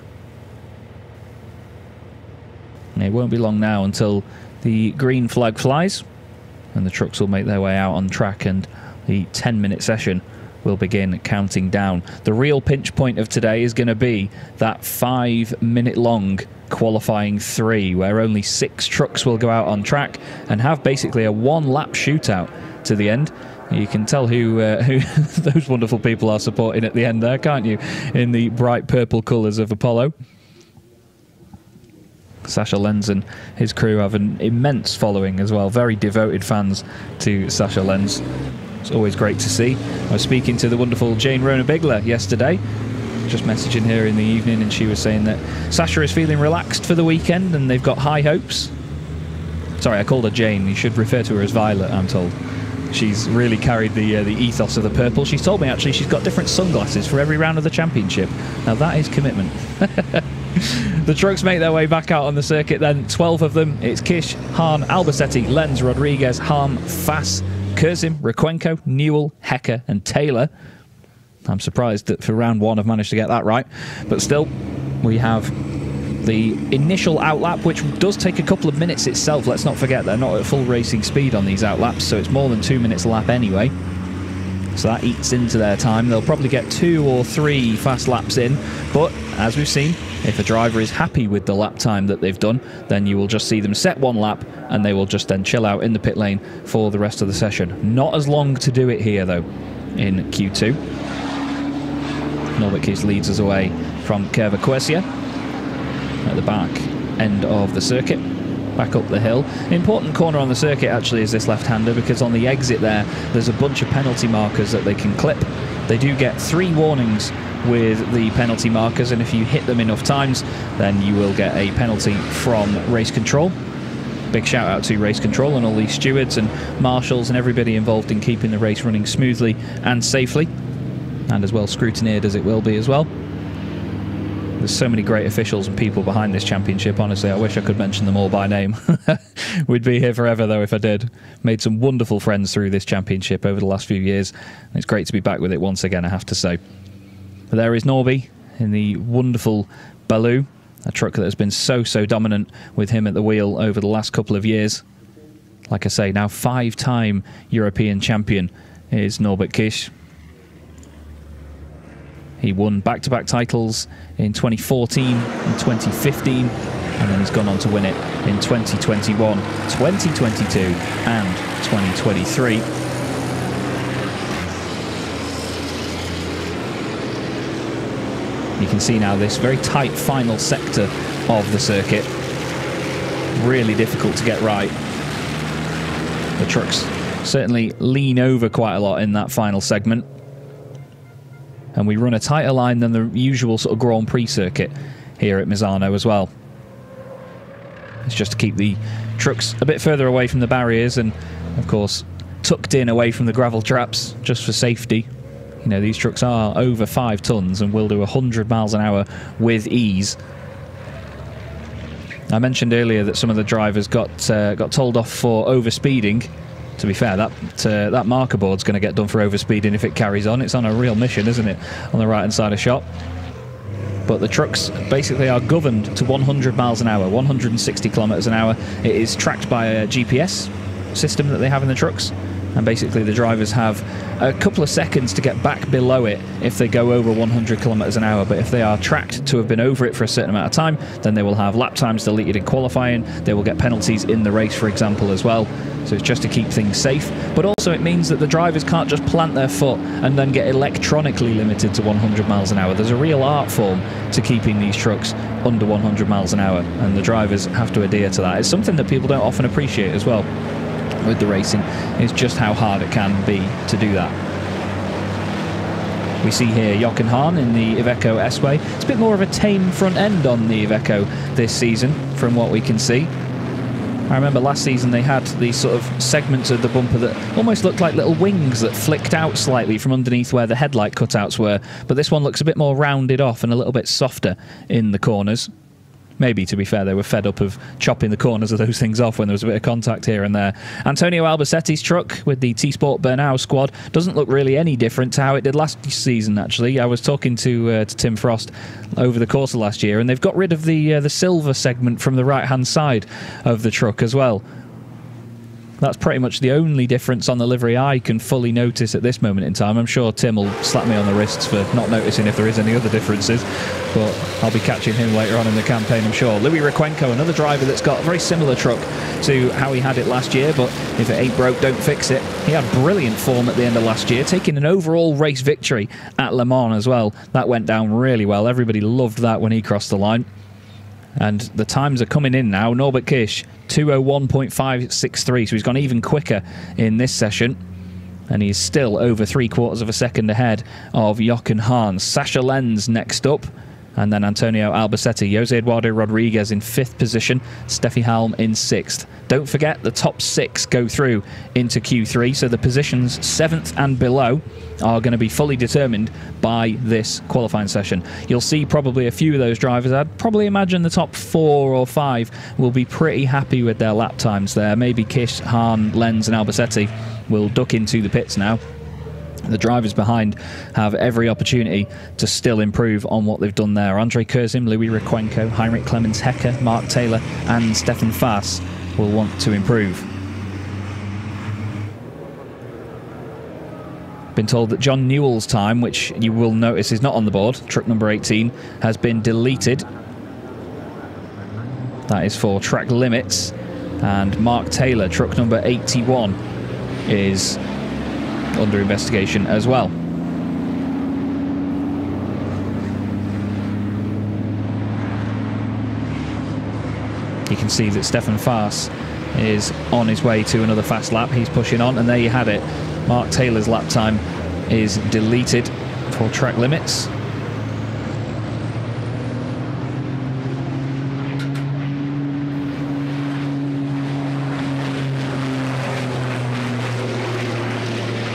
And it won't be long now until the green flag flies and the trucks will make their way out on track, and the 10-minute session will begin counting down. The real pinch point of today is going to be that 5-minute long qualifying 3, where only 6 trucks will go out on track and have basically a 1-lap shootout to the end. You can tell who those wonderful people are supporting at the end there, can't you? In the bright purple colours of Apollo. Sasha Lenz and his crew have an immense following as well. Very devoted fans to Sasha Lenz. It's always great to see. I was speaking to the wonderful Jane Rona Bigler yesterday, just messaging her in the evening, and she was saying that Sasha is feeling relaxed for the weekend and they've got high hopes. Sorry, I called her Jane. You should refer to her as Violet, I'm told. She's really carried the ethos of the purple. She's told me, actually, she's got different sunglasses for every round of the championship. Now, that is commitment. The trucks make their way back out on the circuit then. 12 of them. It's Kish, Hahn, Albacetti, Lenz, Rodriguez, Harm, Fass, Kurzim, Requenco, Newell, Hecker and Taylor. I'm surprised that for round 1 I've managed to get that right. But still, we have the initial outlap, which does take a couple of minutes itself. Let's not forget they're not at full racing speed on these outlaps, so it's more than 2 minutes a lap anyway. So that eats into their time. They'll probably get 2 or 3 fast laps in, but as we've seen, if a driver is happy with the lap time that they've done, then you will just see them set 1 lap and they will just then chill out in the pit lane for the rest of the session. Not as long to do it here though in Q2. Norbert Kish leads us away from Curva Quercia at the back end of the circuit, back up the hill. Important corner on the circuit actually is this left-hander, because on the exit there's a bunch of penalty markers that they can clip. They do get 3 warnings with the penalty markers, and if you hit them enough times then you will get a penalty from race control. Big shout out to race control and all these stewards and marshals and everybody involved in keeping the race running smoothly and safely, and as well scrutineered as it will be as well. There's so many great officials and people behind this championship, honestly. I wish I could mention them all by name. We'd be here forever, though, if I did. Made some wonderful friends through this championship over the last few years. And it's great to be back with it once again, I have to say. But there is Norby in the wonderful Baloo, a truck that has been so dominant with him at the wheel over the last couple of years. Like I say, now 5-time European champion is Norbert Kisch. He won back-to-back titles in 2014 and 2015, and then he's gone on to win it in 2021, 2022 and 2023. You can see now this very tight final sector of the circuit. Really difficult to get right. The trucks certainly lean over quite a lot in that final segment. And we run a tighter line than the usual sort of Grand Prix circuit here at Misano as well. It's just to keep the trucks a bit further away from the barriers and, of course, tucked in away from the gravel traps just for safety. You know, these trucks are over 5 tons and will do 100 miles an hour with ease. I mentioned earlier that some of the drivers got told off for overspeeding. To be fair, that marker board's going to get done for overspeeding if it carries on. It's on a real mission, isn't it, on the right-hand side of shop? But the trucks basically are governed to 100 miles an hour, 160 kilometres an hour. It is tracked by a GPS system that they have in the trucks. And basically the drivers have a couple of seconds to get back below it if they go over 100 kilometres an hour. But if they are tracked to have been over it for a certain amount of time, then they will have lap times deleted in qualifying. They will get penalties in the race, for example, as well. So it's just to keep things safe. But also it means that the drivers can't just plant their foot and then get electronically limited to 100 miles an hour. There's a real art form to keeping these trucks under 100 miles an hour, and the drivers have to adhere to that. It's something that people don't often appreciate as well with the racing, is just how hard it can be to do that. We see here Jochen Hahn in the Iveco S-Way. It's a bit more of a tame front end on the Iveco this season from what we can see. I remember last season they had these sort of segments of the bumper that almost looked like little wings that flicked out slightly from underneath where the headlight cutouts were, but this one looks a bit more rounded off and a little bit softer in the corners. Maybe, to be fair, they were fed up of chopping the corners of those things off when there was a bit of contact here and there. Antonio Albasetti's truck with the T-Sport Bernau squad doesn't look really any different to how it did last season, actually. I was talking to Tim Frost over the course of last year, and they've got rid of the silver segment from the right-hand side of the truck as well. That's pretty much the only difference on the livery I can fully notice at this moment in time. I'm sure Tim will slap me on the wrists for not noticing if there is any other differences, but I'll be catching him later on in the campaign, I'm sure. Louis Requenco, another driver that's got a very similar truck to how he had it last year, but if it ain't broke, don't fix it. He had brilliant form at the end of last year, taking an overall race victory at Le Mans as well. That went down really well. Everybody loved that when he crossed the line. And the times are coming in now. Norbert Kisch, 2:01.563, so he's gone even quicker in this session. And he's still over 3/4 of a second ahead of Jochen Hahn. Sascha Lenz next up. And then Antonio Albasetti. Jose Eduardo Rodriguez in 5th position. Steffi Halm in 6th. Don't forget the top 6 go through into Q3, so the positions 7th and below are going to be fully determined by this qualifying session. You'll see probably a few of those drivers. I'd probably imagine the top 4 or 5 will be pretty happy with their lap times there. Maybe Kisch, Hahn, Lenz and Albasetti will duck into the pits now. The drivers behind have every opportunity to still improve on what they've done there. Andre Kurzim, Louis Requenco, Heinrich Clemens Hecker, Mark Taylor and Stefan Faas will want to improve. Been told that John Newell's time, which you will notice is not on the board, truck number 18, has been deleted. That is for track limits. And Mark Taylor, truck number 81, is under investigation as well. You can see that Stefan Faas is on his way to another fast lap. He's pushing on, and there you had it. Mark Taylor's lap time is deleted for track limits.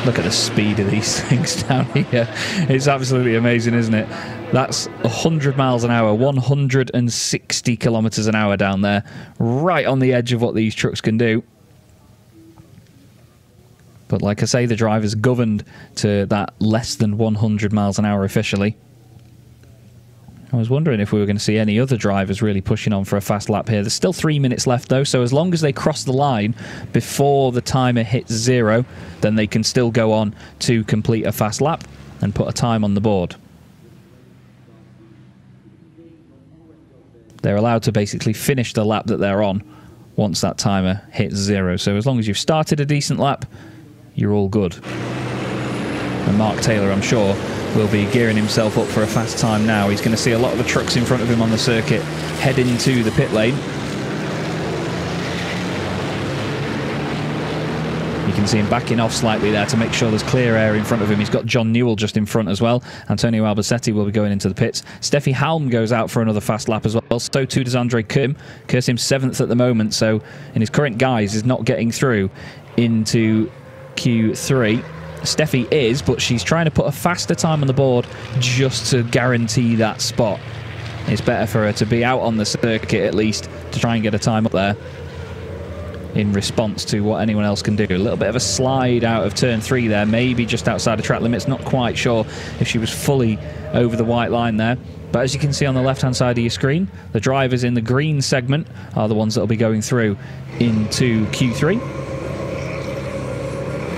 Look at the speed of these things down here. It's absolutely amazing, isn't it? That's 100 miles an hour, 160 kilometers an hour down there, right on the edge of what these trucks can do. But like I say, the driver's governed to that less than 100 miles an hour officially. I was wondering if we were going to see any other drivers really pushing on for a fast lap here. There's still 3 minutes left though, so as long as they cross the line before the timer hits 0, then they can still go on to complete a fast lap and put a time on the board. They're allowed to basically finish the lap that they're on once that timer hits 0. So as long as you've started a decent lap, you're all good. And Mark Taylor, I'm sure, will be gearing himself up for a fast time now. He's going to see a lot of the trucks in front of him on the circuit head into the pit lane. You can see him backing off slightly there to make sure there's clear air in front of him. He's got John Newell just in front as well. Antonio Albacete will be going into the pits. Steffi Halm goes out for another fast lap as well. So too does Andre Kurzim. Kurzim 7th at the moment, so in his current guise is not getting through into Q3. Steffi is, but she's trying to put a faster time on the board just to guarantee that spot. It's better for her to be out on the circuit at least to try and get a time up there in response to what anyone else can do. A little bit of a slide out of turn 3 there, maybe just outside of track limits. Not quite sure if she was fully over the white line there. But as you can see on the left-hand side of your screen, the drivers in the green segment are the ones that will be going through into Q3.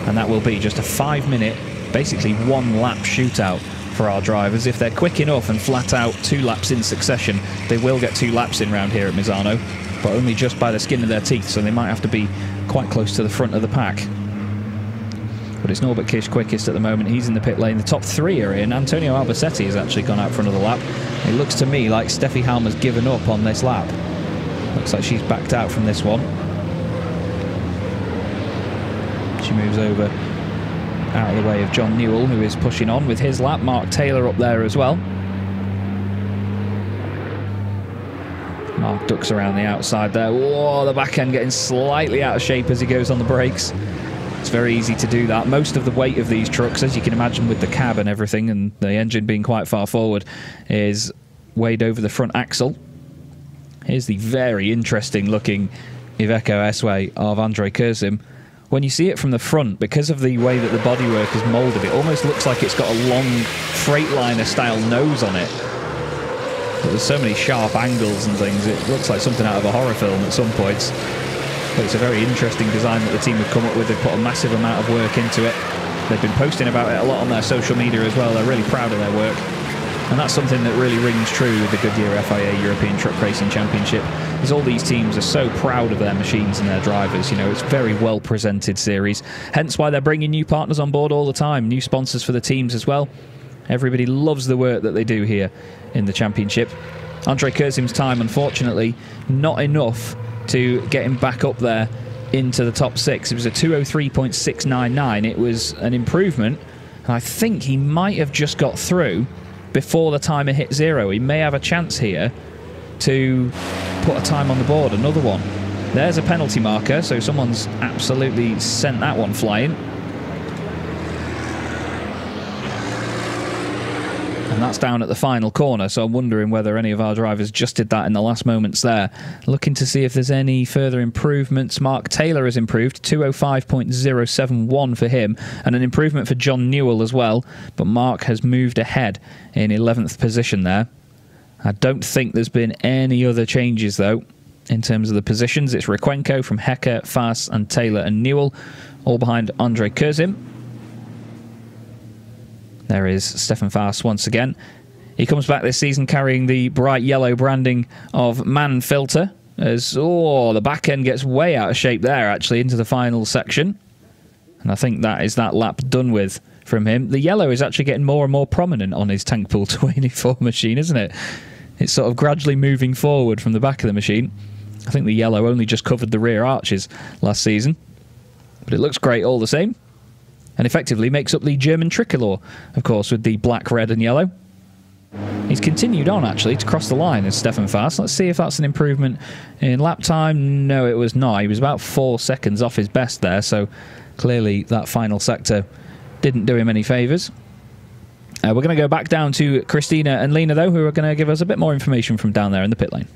And that will be just a 5-minute, basically 1-lap shootout for our drivers. If they're quick enough and flat out 2 laps in succession, they will get 2 laps in round here at Misano, but only just by the skin of their teeth, so they might have to be quite close to the front of the pack. But it's Norbert Kish quickest at the moment. He's in the pit lane. The top 3 are in. Antonio Albacete has actually gone out for another lap. It looks to me like Steffi Halm has given up on this lap. Looks like she's backed out from this one. She moves over out of the way of John Newell, who is pushing on with his lap. Mark Taylor up there as well. Mark ducks around the outside there. Whoa, the back end getting slightly out of shape as he goes on the brakes. It's very easy to do that. Most of the weight of these trucks, as you can imagine with the cab and everything, and the engine being quite far forward, is weighed over the front axle. Here's the very interesting looking Iveco S-Way of Andre Kurzim. When you see it from the front, because of the way that the bodywork is moulded, it almost looks like it's got a long Freightliner style nose on it. But there's so many sharp angles and things, it looks like something out of a horror film at some points. But it's a very interesting design that the team have come up with. They've put a massive amount of work into it. They've been posting about it a lot on their social media as well. They're really proud of their work. And that's something that really rings true with the Goodyear FIA European Truck Racing Championship, is all these teams are so proud of their machines and their drivers. You know, it's a very well presented series, hence why they're bringing new partners on board all the time, new sponsors for the teams as well. Everybody loves the work that they do here in the championship. Andre Kurzim's time, unfortunately, not enough to get him back up there into the top 6. It was a 2:03.699. It was an improvement, and I think he might have just got through before the timer hit 0. He may have a chance here to put a time on the board, another one. There's a penalty marker, so someone's absolutely sent that one flying. And that's down at the final corner, so I'm wondering whether any of our drivers just did that in the last moments there. Looking to see if there's any further improvements. Mark Taylor has improved, 2:05.071 for him, and an improvement for John Newell as well, but Mark has moved ahead in 11th position there. I don't think there's been any other changes, though, in terms of the positions. It's Requenco from Hecker, Faas and Taylor and Newell, all behind Andre Kurzim. There is Stefan Faas once again. He comes back this season carrying the bright yellow branding of Man Filter. As, oh, the back end gets way out of shape there, actually, into the final section. And I think that is that lap done with from him. The yellow is actually getting more and more prominent on his Tank Pool 24 machine, isn't it? It's sort of gradually moving forward from the back of the machine. I think the yellow only just covered the rear arches last season. But it looks great all the same. And effectively makes up the German tricolour, of course, with the black, red and yellow. He's continued on, actually, to cross the line as Stefan Faas. Let's see if that's an improvement in lap time. No, it was not. He was about 4 seconds off his best there, so clearly that final sector didn't do him any favours. We're going to go back down to Christina and Lena, though, who are going to give us a bit more information from down there in the pit lane.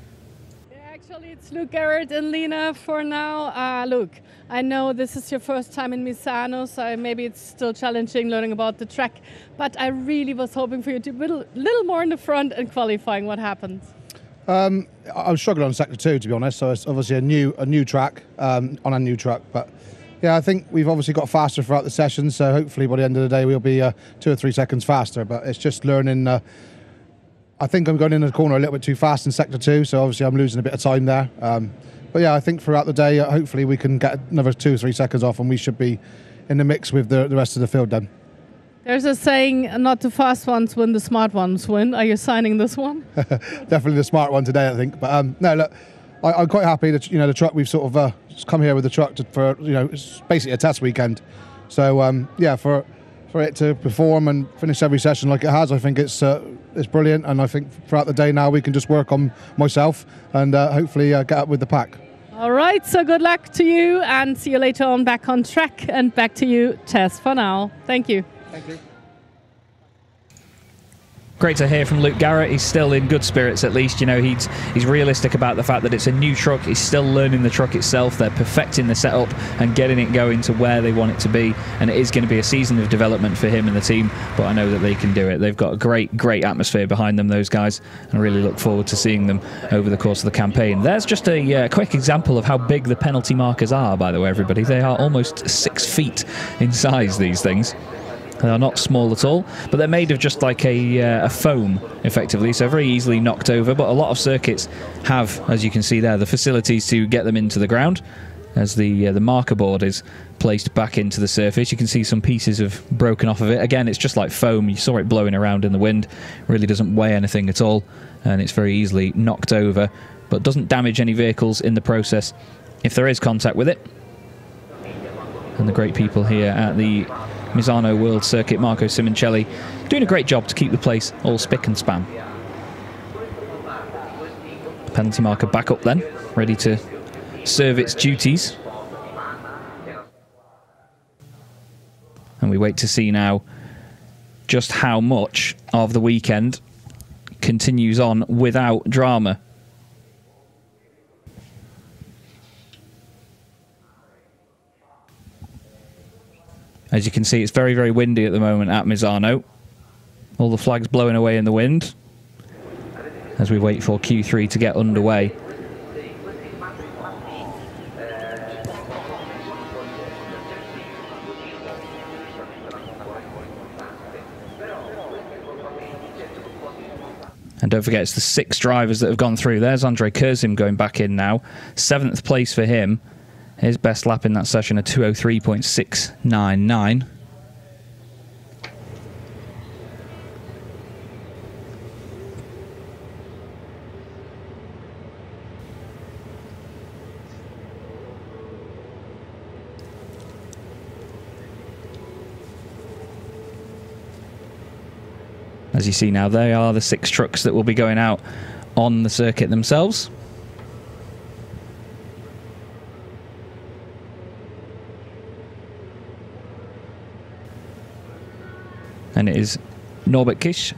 Actually, it's Luke Garrett and Lena for now. Luke, I know this is your first time in Misano, so maybe it's still challenging learning about the track, but I really was hoping for you to be a little more in the front and qualifying. What happened? I was struggling on sector 2, to be honest, so it's obviously a new track on a new truck, but yeah, I think we've obviously got faster throughout the session, so hopefully by the end of the day we'll be 2 or 3 seconds faster, but it's just learning. I think I'm going in the corner a little bit too fast in sector 2, so obviously I'm losing a bit of time there. But yeah, I think throughout the day, hopefully we can get another 2 or 3 seconds off and we should be in the mix with the rest of the field then. There's a saying, not the fast ones win, the smart ones win. Are you signing this one? Definitely the smart one today, I think. But no, look, I'm quite happy that the truck, we've sort of come here with the truck for it's basically a test weekend. So yeah, for it to perform and finish every session like it has, I think it's brilliant, and I think throughout the day now we can just work on myself and hopefully get up with the pack. All right, so good luck to you and see you later on back on track, and back to you, Tess, for now. Thank you. Thank you. Great to hear from Luke Garrett. He's still in good spirits, at least. He's realistic about the fact that it's a new truck. He's still learning the truck itself. They're perfecting the setup and getting it going to where they want it to be. And it is going to be a season of development for him and the team, but I know that they can do it. They've got a great atmosphere behind them, those guys, and I really look forward to seeing them over the course of the campaign. There's just a quick example of how big the penalty markers are, by the way, everybody. They are almost 6 feet in size, these things. They are not small at all, but they're made of just like a foam, effectively, so very easily knocked over. But a lot of circuits have, as you can see there, the facilities to get them into the ground. As the marker board is placed back into the surface, you can see some pieces have broken off of it. Again, it's just like foam. You saw it blowing around in the wind. It really doesn't weigh anything at all, and it's very easily knocked over, but doesn't damage any vehicles in the process if there is contact with it. And the great people here at the Misano World Circuit, Marco Simoncelli, doing a great job to keep the place all spick and span. The penalty marker back up then, ready to serve its duties. And we wait to see now just how much of the weekend continues on without drama. As you can see, it's very windy at the moment at Misano. All the flags blowing away in the wind as we wait for Q3 to get underway. And don't forget, it's the 6 drivers that have gone through. There's Andre Kurzim going back in now. 7th place for him. His best lap in that session, a 2:03.699. As you see now, they are the 6 trucks that will be going out on the circuit themselves. And it is Norbert Kisch,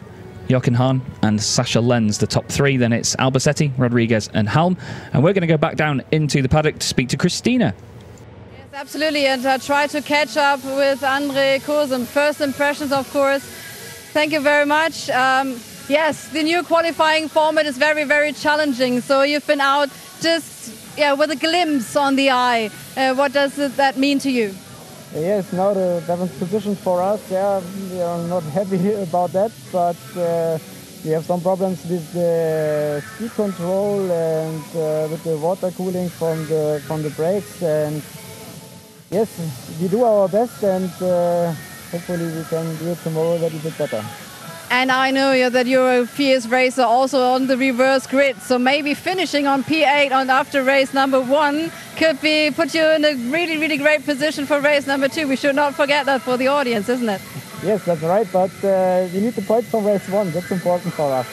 Jochen Hahn and Sascha Lenz, the top 3. Then it's Albacete, Rodriguez and Halm. And we're going to go back down into the paddock to speak to Christina. Yes, absolutely, and try to catch up with Andre Kurzim. First impressions, of course. Thank you very much. Yes, the new qualifying format is very challenging. So you've been out just with a glimpse on the eye. What does that mean to you? Yes, now the 7th position for us. Yeah, we are not happy about that, but we have some problems with the speed control and with the water cooling from the brakes. And yes, we do our best, and hopefully we can do it tomorrow a little bit better. And I know that you're a fierce racer also on the reverse grid, so maybe finishing on P8 on after race number 1 could put you in a really great position for race number 2. We should not forget that for the audience, isn't it? Yes, that's right, but we need the points from race 1. That's important for us.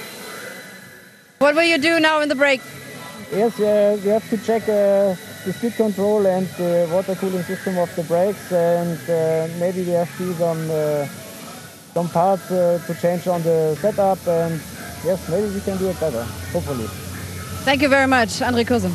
What will you do now in the break? Yes, we have to check the speed control and the water cooling system of the brakes, and maybe we have to do some parts to change on the setup, and yes, maybe we can do it better, hopefully. Thank you very much, Andre Kurzim.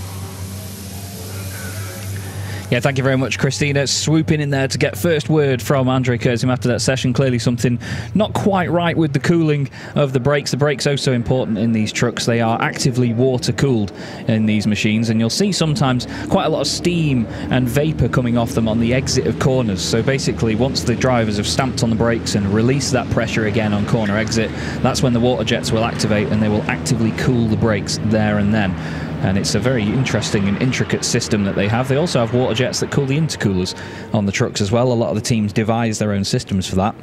Yeah, thank you very much, Christina. Swooping in there to get first word from Andre Kurzim after that session. Clearly something not quite right with the cooling of the brakes. The brakes are so important in these trucks. They are actively water-cooled in these machines, and you'll see sometimes quite a lot of steam and vapour coming off them on the exit of corners. So basically, once the drivers have stamped on the brakes and released that pressure again on corner exit, that's when the water jets will activate, and they will actively cool the brakes there and then. And it's a very interesting and intricate system that they have. They also have water jets that cool the intercoolers on the trucks as well. A lot of the teams devise their own systems for that.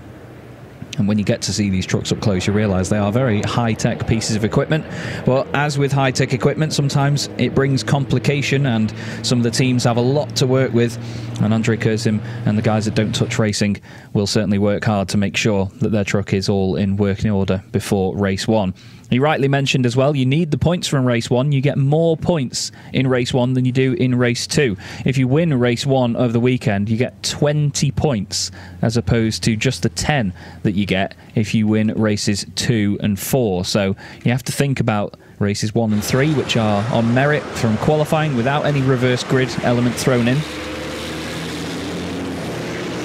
And when you get to see these trucks up close, you realise they are very high-tech pieces of equipment. But as with high-tech equipment, sometimes it brings complication, and some of the teams have a lot to work with. And Andre Kurzim and the guys at Don't Touch Racing will certainly work hard to make sure that their truck is all in working order before race one. He rightly mentioned as well, you need the points from race one. You get more points in race one than you do in race two. If you win race one of the weekend, you get 20 points as opposed to just the 10 that you get if you win races 2 and 4. So you have to think about races 1 and 3, which are on merit from qualifying without any reverse grid element thrown in.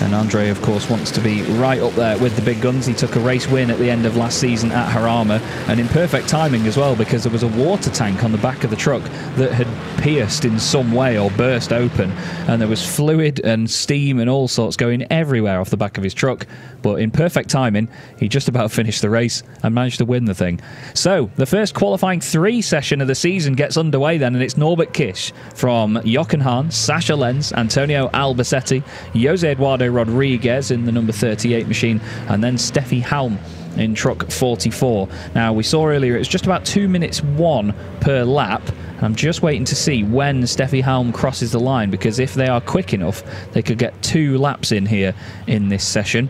And Andre, of course, wants to be right up there with the big guns. He took a race win at the end of last season at Harama, and in perfect timing as well, because there was a water tank on the back of the truck that had pierced in some way or burst open, and there was fluid and steam and all sorts going everywhere off the back of his truck. But in perfect timing, he just about finished the race and managed to win the thing. So the first qualifying 3 session of the season gets underway then, and it's Norbert Kish from Jochen Hahn, Sasha Lenz, Antonio Albacete, Jose Eduardo Rodriguez in the number 38 machine, and then Steffi Halm in truck 44. Now, we saw earlier it was just about 2 minutes 1 per lap. I'm just waiting to see when Steffi Halm crosses the line, because if they are quick enough, they could get 2 laps in here in this session.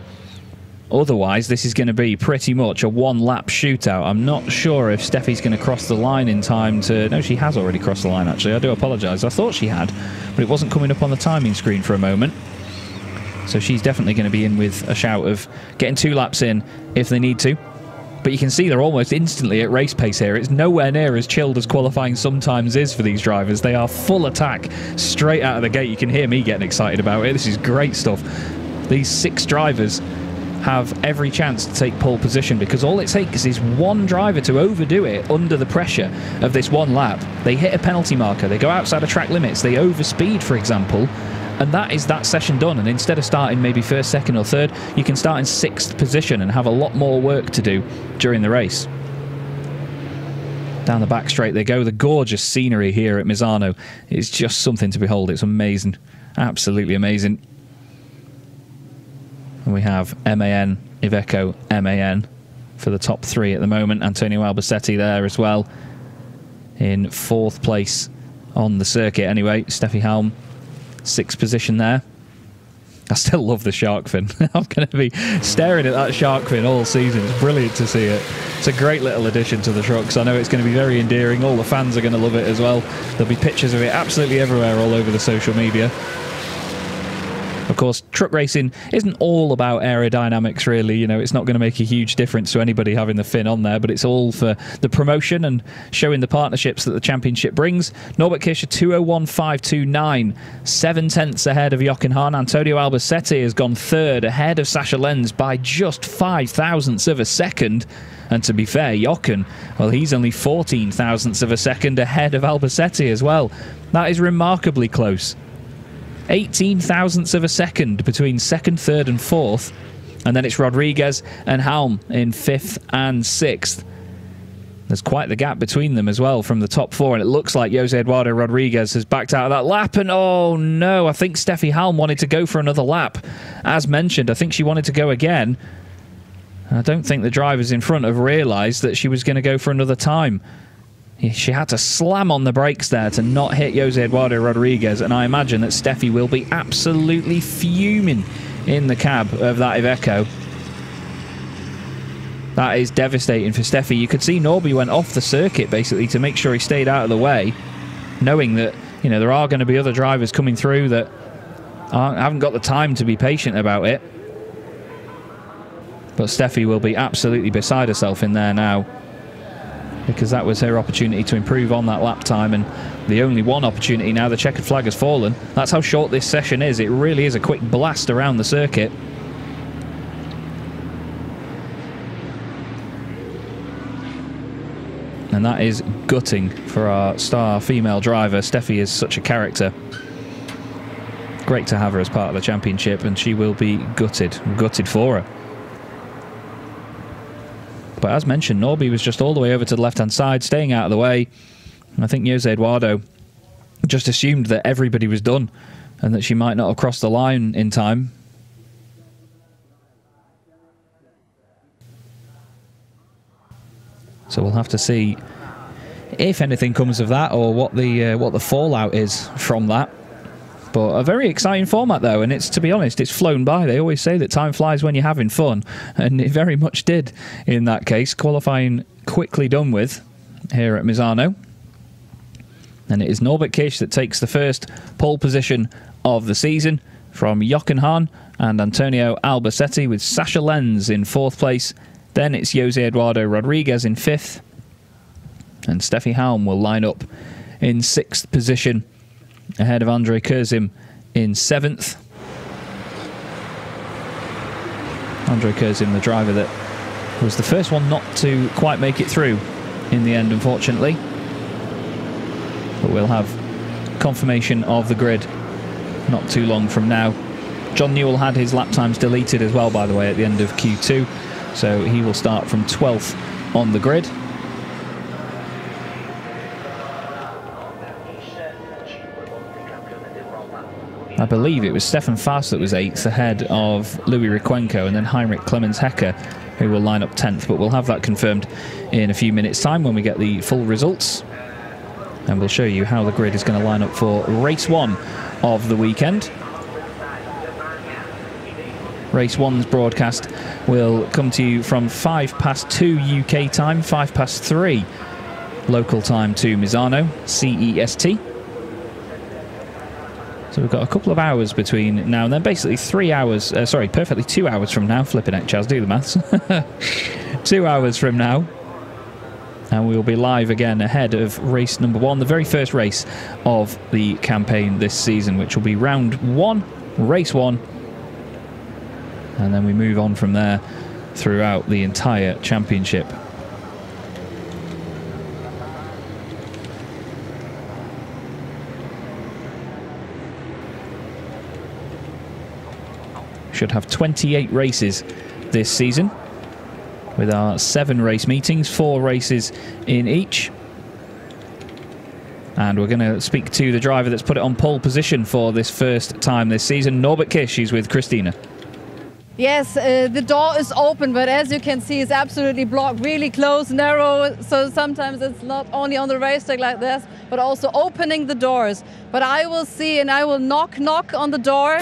Otherwise, this is going to be pretty much a 1-lap shootout. I'm not sure if Steffi's going to cross the line in time to... No, she has already crossed the line, actually. I do apologise. I thought she had, but it wasn't coming up on the timing screen for a moment. So she's definitely going to be in with a shout of getting 2 laps in if they need to. But you can see they're almost instantly at race pace here. It's nowhere near as chilled as qualifying sometimes is for these drivers. They are full attack straight out of the gate. You can hear me getting excited about it. This is great stuff. These 6 drivers have every chance to take pole position, because all it takes is one driver to overdo it under the pressure of this 1 lap. They hit a penalty marker, they go outside of track limits, they overspeed, for example, and that is that session done. And instead of starting maybe 1st, 2nd or 3rd, you can start in 6th position and have a lot more work to do during the race. Down the back straight they go. The gorgeous scenery here at Misano is just something to behold. It's amazing, absolutely amazing. And we have MAN, Iveco, MAN for the top 3 at the moment. Antonio Albacete there as well in 4th place on the circuit anyway. Steffi Halm, 6th position there. I still love the shark fin. I'm going to be staring at that shark fin all season. It's brilliant to see it. It's a great little addition to the trucks. I know it's going to be very endearing. All the fans are going to love it as well. There'll be pictures of it absolutely everywhere all over the social media. Of course, truck racing isn't all about aerodynamics, really. You know, it's not going to make a huge difference to anybody having the fin on there, but it's all for the promotion and showing the partnerships that the championship brings. Norbert Kish, 2:01.529, 7 tenths ahead of Jochen Hahn. Antonio Albacete has gone 3rd, ahead of Sasha Lenz by just 5 thousandths of a second. And to be fair, Jochen, well, he's only 14 thousandths of a second ahead of Albacete as well. That is remarkably close. 18 thousandths of a second between 2nd, 3rd and 4th, and then it's Rodriguez and Halm in 5th and 6th. There's quite the gap between them as well from the top 4, and it looks like Jose Eduardo Rodriguez has backed out of that lap, and oh no, I think Steffi Halm wanted to go for another lap. As mentioned, I think she wanted to go again. I don't think the drivers in front have realised that she was going to go for another time. She had to slam on the brakes there to not hit Jose Eduardo Rodriguez, and I imagine that Steffi will be absolutely fuming in the cab of that Iveco. That is devastating for Steffi. You could see Norby went off the circuit basically to make sure he stayed out of the way, knowing that, you know, there are going to be other drivers coming through that haven't got the time to be patient about it. But Steffi will be absolutely beside herself in there now. because that was her opportunity to improve on that lap time, and the only one opportunity now. The checkered flag has fallen. That's how short this session is. It really is a quick blast around the circuit. And that is gutting for our star female driver. Steffi is such a character. Great to have her as part of the championship, and she will be gutted for her. But as mentioned, Norby was just all the way over to the left-hand side, staying out of the way. And I think Jose Eduardo just assumed that everybody was done and that she might not have crossed the line in time. So we'll have to see if anything comes of that, or what the fallout is from that. But a very exciting format, though, and it's, to be honest, it's flown by. They always say that time flies when you're having fun, and it very much did in that case. Qualifying quickly done with here at Misano. And it is Norbert Kish that takes the first pole position of the season from Jochen Hahn and Antonio Albacete, with Sasha Lenz in 4th place. Then it's Jose Eduardo Rodriguez in 5th. And Steffi Halm will line up in 6th position, ahead of Andre Kurzim in 7th. Andre Kurzim, the driver that was the first one not to quite make it through in the end, unfortunately. But we'll have confirmation of the grid not too long from now. John Newell had his lap times deleted as well, by the way, at the end of Q2, so he will start from 12th on the grid. I believe it was Stefan Faust that was 8th, ahead of Louis Riquenco, and then Heinrich Clemens Hecker, who will line up 10th. But we'll have that confirmed in a few minutes' time when we get the full results. And we'll show you how the grid is going to line up for race 1 of the weekend. Race 1's broadcast will come to you from 2:05 UK time, 3:05 local time to Misano, CEST. So we've got a couple of hours between now and then, basically 3 hours, perfectly 2 hours from now. Flipping it, Chaz, do the maths. 2 hours from now. And we'll be live again ahead of race number 1, the very first race of the campaign this season, which will be round 1, race 1. And then we move on from there throughout the entire championship. Should have 28 races this season, with our 7 race meetings, 4 races in each. And we're going to speak to the driver that's put it on pole position for this first time this season, Norbert Kish. He's with Christina. Yes, the door is open, but as you can see, it's absolutely blocked, really close, narrow. So sometimes it's not only on the racetrack like this, but also opening the doors. But I will see, and I will knock on the door.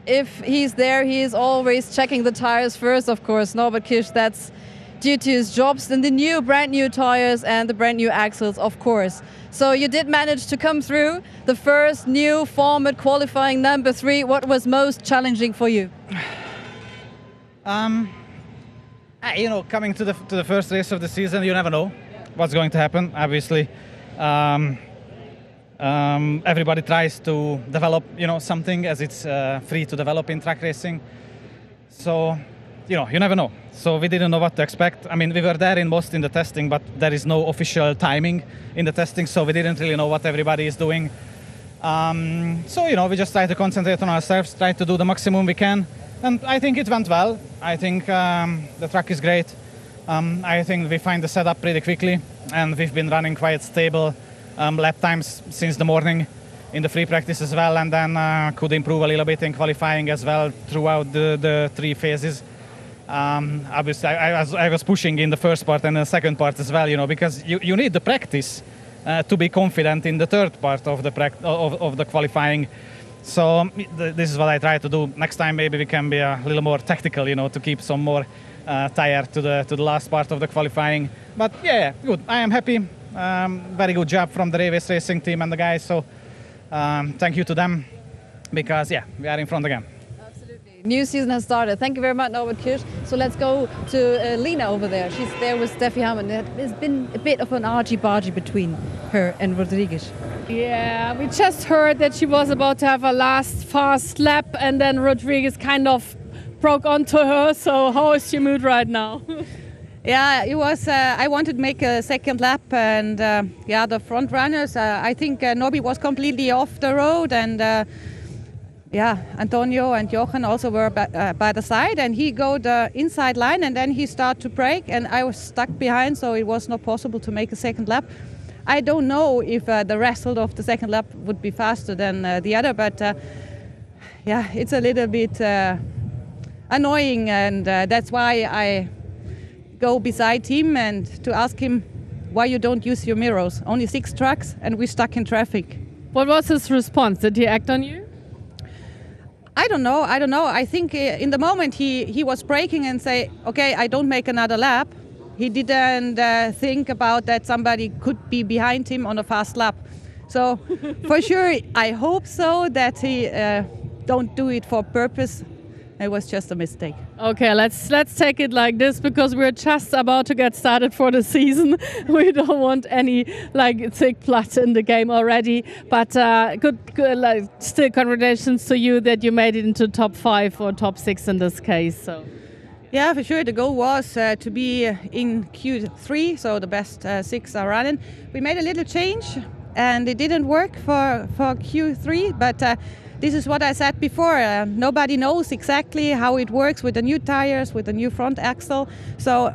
If he's there, he is always checking the tires first, of course. Norbert Kish, that's due to his jobs and the brand new tires and the brand new axles, of course. So you did manage to come through the first new format qualifying number 3. What was most challenging for you? You know, coming to the first race of the season, you never know what's going to happen. Obviously, everybody tries to develop, something, as it's free to develop in track racing. So, you never know. So we didn't know what to expect. I mean, we were there in most in the testing, but there is no official timing in the testing, so we didn't really know what everybody is doing. So, we just try to concentrate on ourselves, try to do the maximum we can. And I think it went well. I think the track is great. I think we find the setup pretty quickly, and we've been running quite stable lap times since the morning in the free practice as well, and then could improve a little bit in qualifying as well throughout the 3 phases. Obviously, I was pushing in the first part and the second part as well, because you need the practice to be confident in the third part of the qualifying. So this is what I try to do. Next time maybe we can be a little more tactical, to keep some more tire to the last part of the qualifying. But yeah, good. I am happy. Very good job from the Reves Racing team and the guys. So thank you to them, because yeah, we are in front again. Absolutely. New season has started. Thank you very much, Norbert Kirsch. So let's go to Lena over there. She's there with Steffi Hamann. There's been a bit of an argy-bargy between her and Rodriguez. Yeah, we just heard that she was about to have a last fast lap and then Rodriguez kind of broke onto her. So how is your mood right now? Yeah, it was. I wanted to make a second lap, and the front runners. I think Nobby was completely off the road, and Antonio and Jochen also were by the side, and he go the inside line, and then he started to brake, and I was stuck behind, so it was not possible to make a second lap. I don't know if the result of the second lap would be faster than the other, but it's a little bit annoying, and that's why I go beside him and to ask him why you don't use your mirrors. Only 6 trucks and we're stuck in traffic. What was his response? Did he act on you? I don't know. I think in the moment he was braking and say, okay, I don't make another lap. He didn't think about that somebody could be behind him on a fast lap. So for sure, I hope so that he don't do it for purpose. It was just a mistake. Okay, let's take it like this, because we're just about to get started for the season. We don't want any thick blood in the game already. But good still congratulations to you that you made it into top 5 or top 6 in this case. So. Yeah, for sure. The goal was to be in Q3, so the best 6 are running. We made a little change, and it didn't work for Q3, but. This is what I said before. Nobody knows exactly how it works with the new tires, with the new front axle. So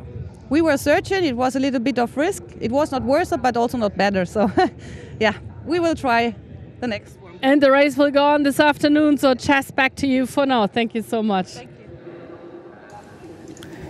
we were searching. It was a little bit of risk. It was not worse, but also not better. So we will try the next one. And the race will go on this afternoon. So Chas, back to you for now. Thank you so much. Thank you.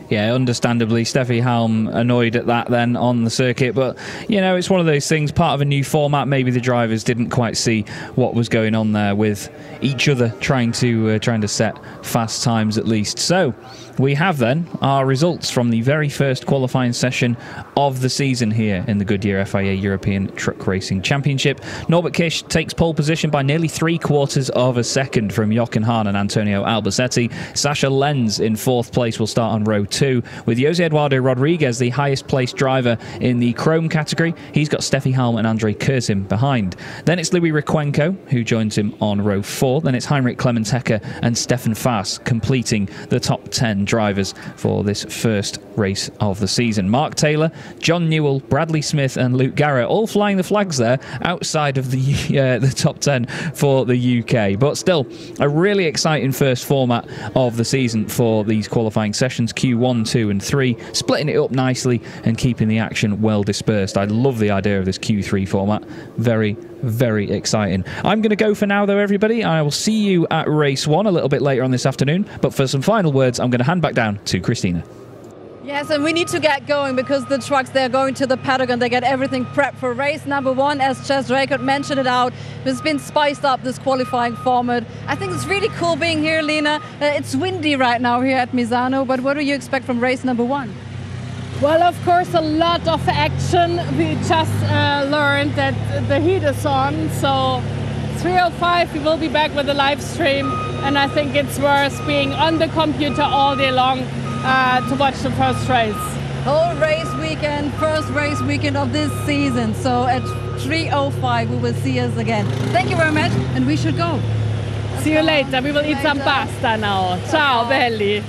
Yeah, understandably, Steffi Halm annoyed at that then on the circuit. But, it's one of those things, part of a new format. Maybe the drivers didn't quite see what was going on there with each other trying to set fast times at least. So we have then our results from the very first qualifying session of the season here in the Goodyear FIA European Truck Racing Championship. Norbert Kish takes pole position by nearly 3/4 of a second from Jochen Hahn and Antonio Albacete. Sasha Lenz in 4th place will start on row 2, with Jose Eduardo Rodriguez the highest placed driver in the Chrome category. He's got Steffi Halm and Andre Kursim behind. Then it's Louis Requenco who joins him on row 4. Then it's Heinrich Clemens-Hecker and Stefan Faas completing the top 10 drivers for this first race of the season. Mark Taylor, John Newell, Bradley Smith and Luke Garrett all flying the flags there outside of the top 10 for the UK. But still, a really exciting first format of the season for these qualifying sessions, Q1, 2 and 3, splitting it up nicely and keeping the action well dispersed. I love the idea of this Q3 format. Very, very exciting. I'm going to go for now though, everybody. I will see you at race 1 a little bit later on this afternoon. But for some final words, I'm going to hand back down to Christina. Yes, and we need to get going because the trucks, they're going to the paddock and they get everything prepped for race number 1. As Chas Reichardt mentioned it out, it's been spiced up, this qualifying format. I think it's really cool being here, Lena. It's windy right now here at Misano, but what do you expect from race number 1? Well, of course, a lot of action. We just learned that the heat is on, so 3:05 we will be back with a live stream, and I think it's worth being on the computer all day long to watch the first race. Whole race weekend, first race weekend of this season. So at 3:05 we will see us again. Thank you very much, and we should go. See you later. We will eat some pasta now. Ciao, belli.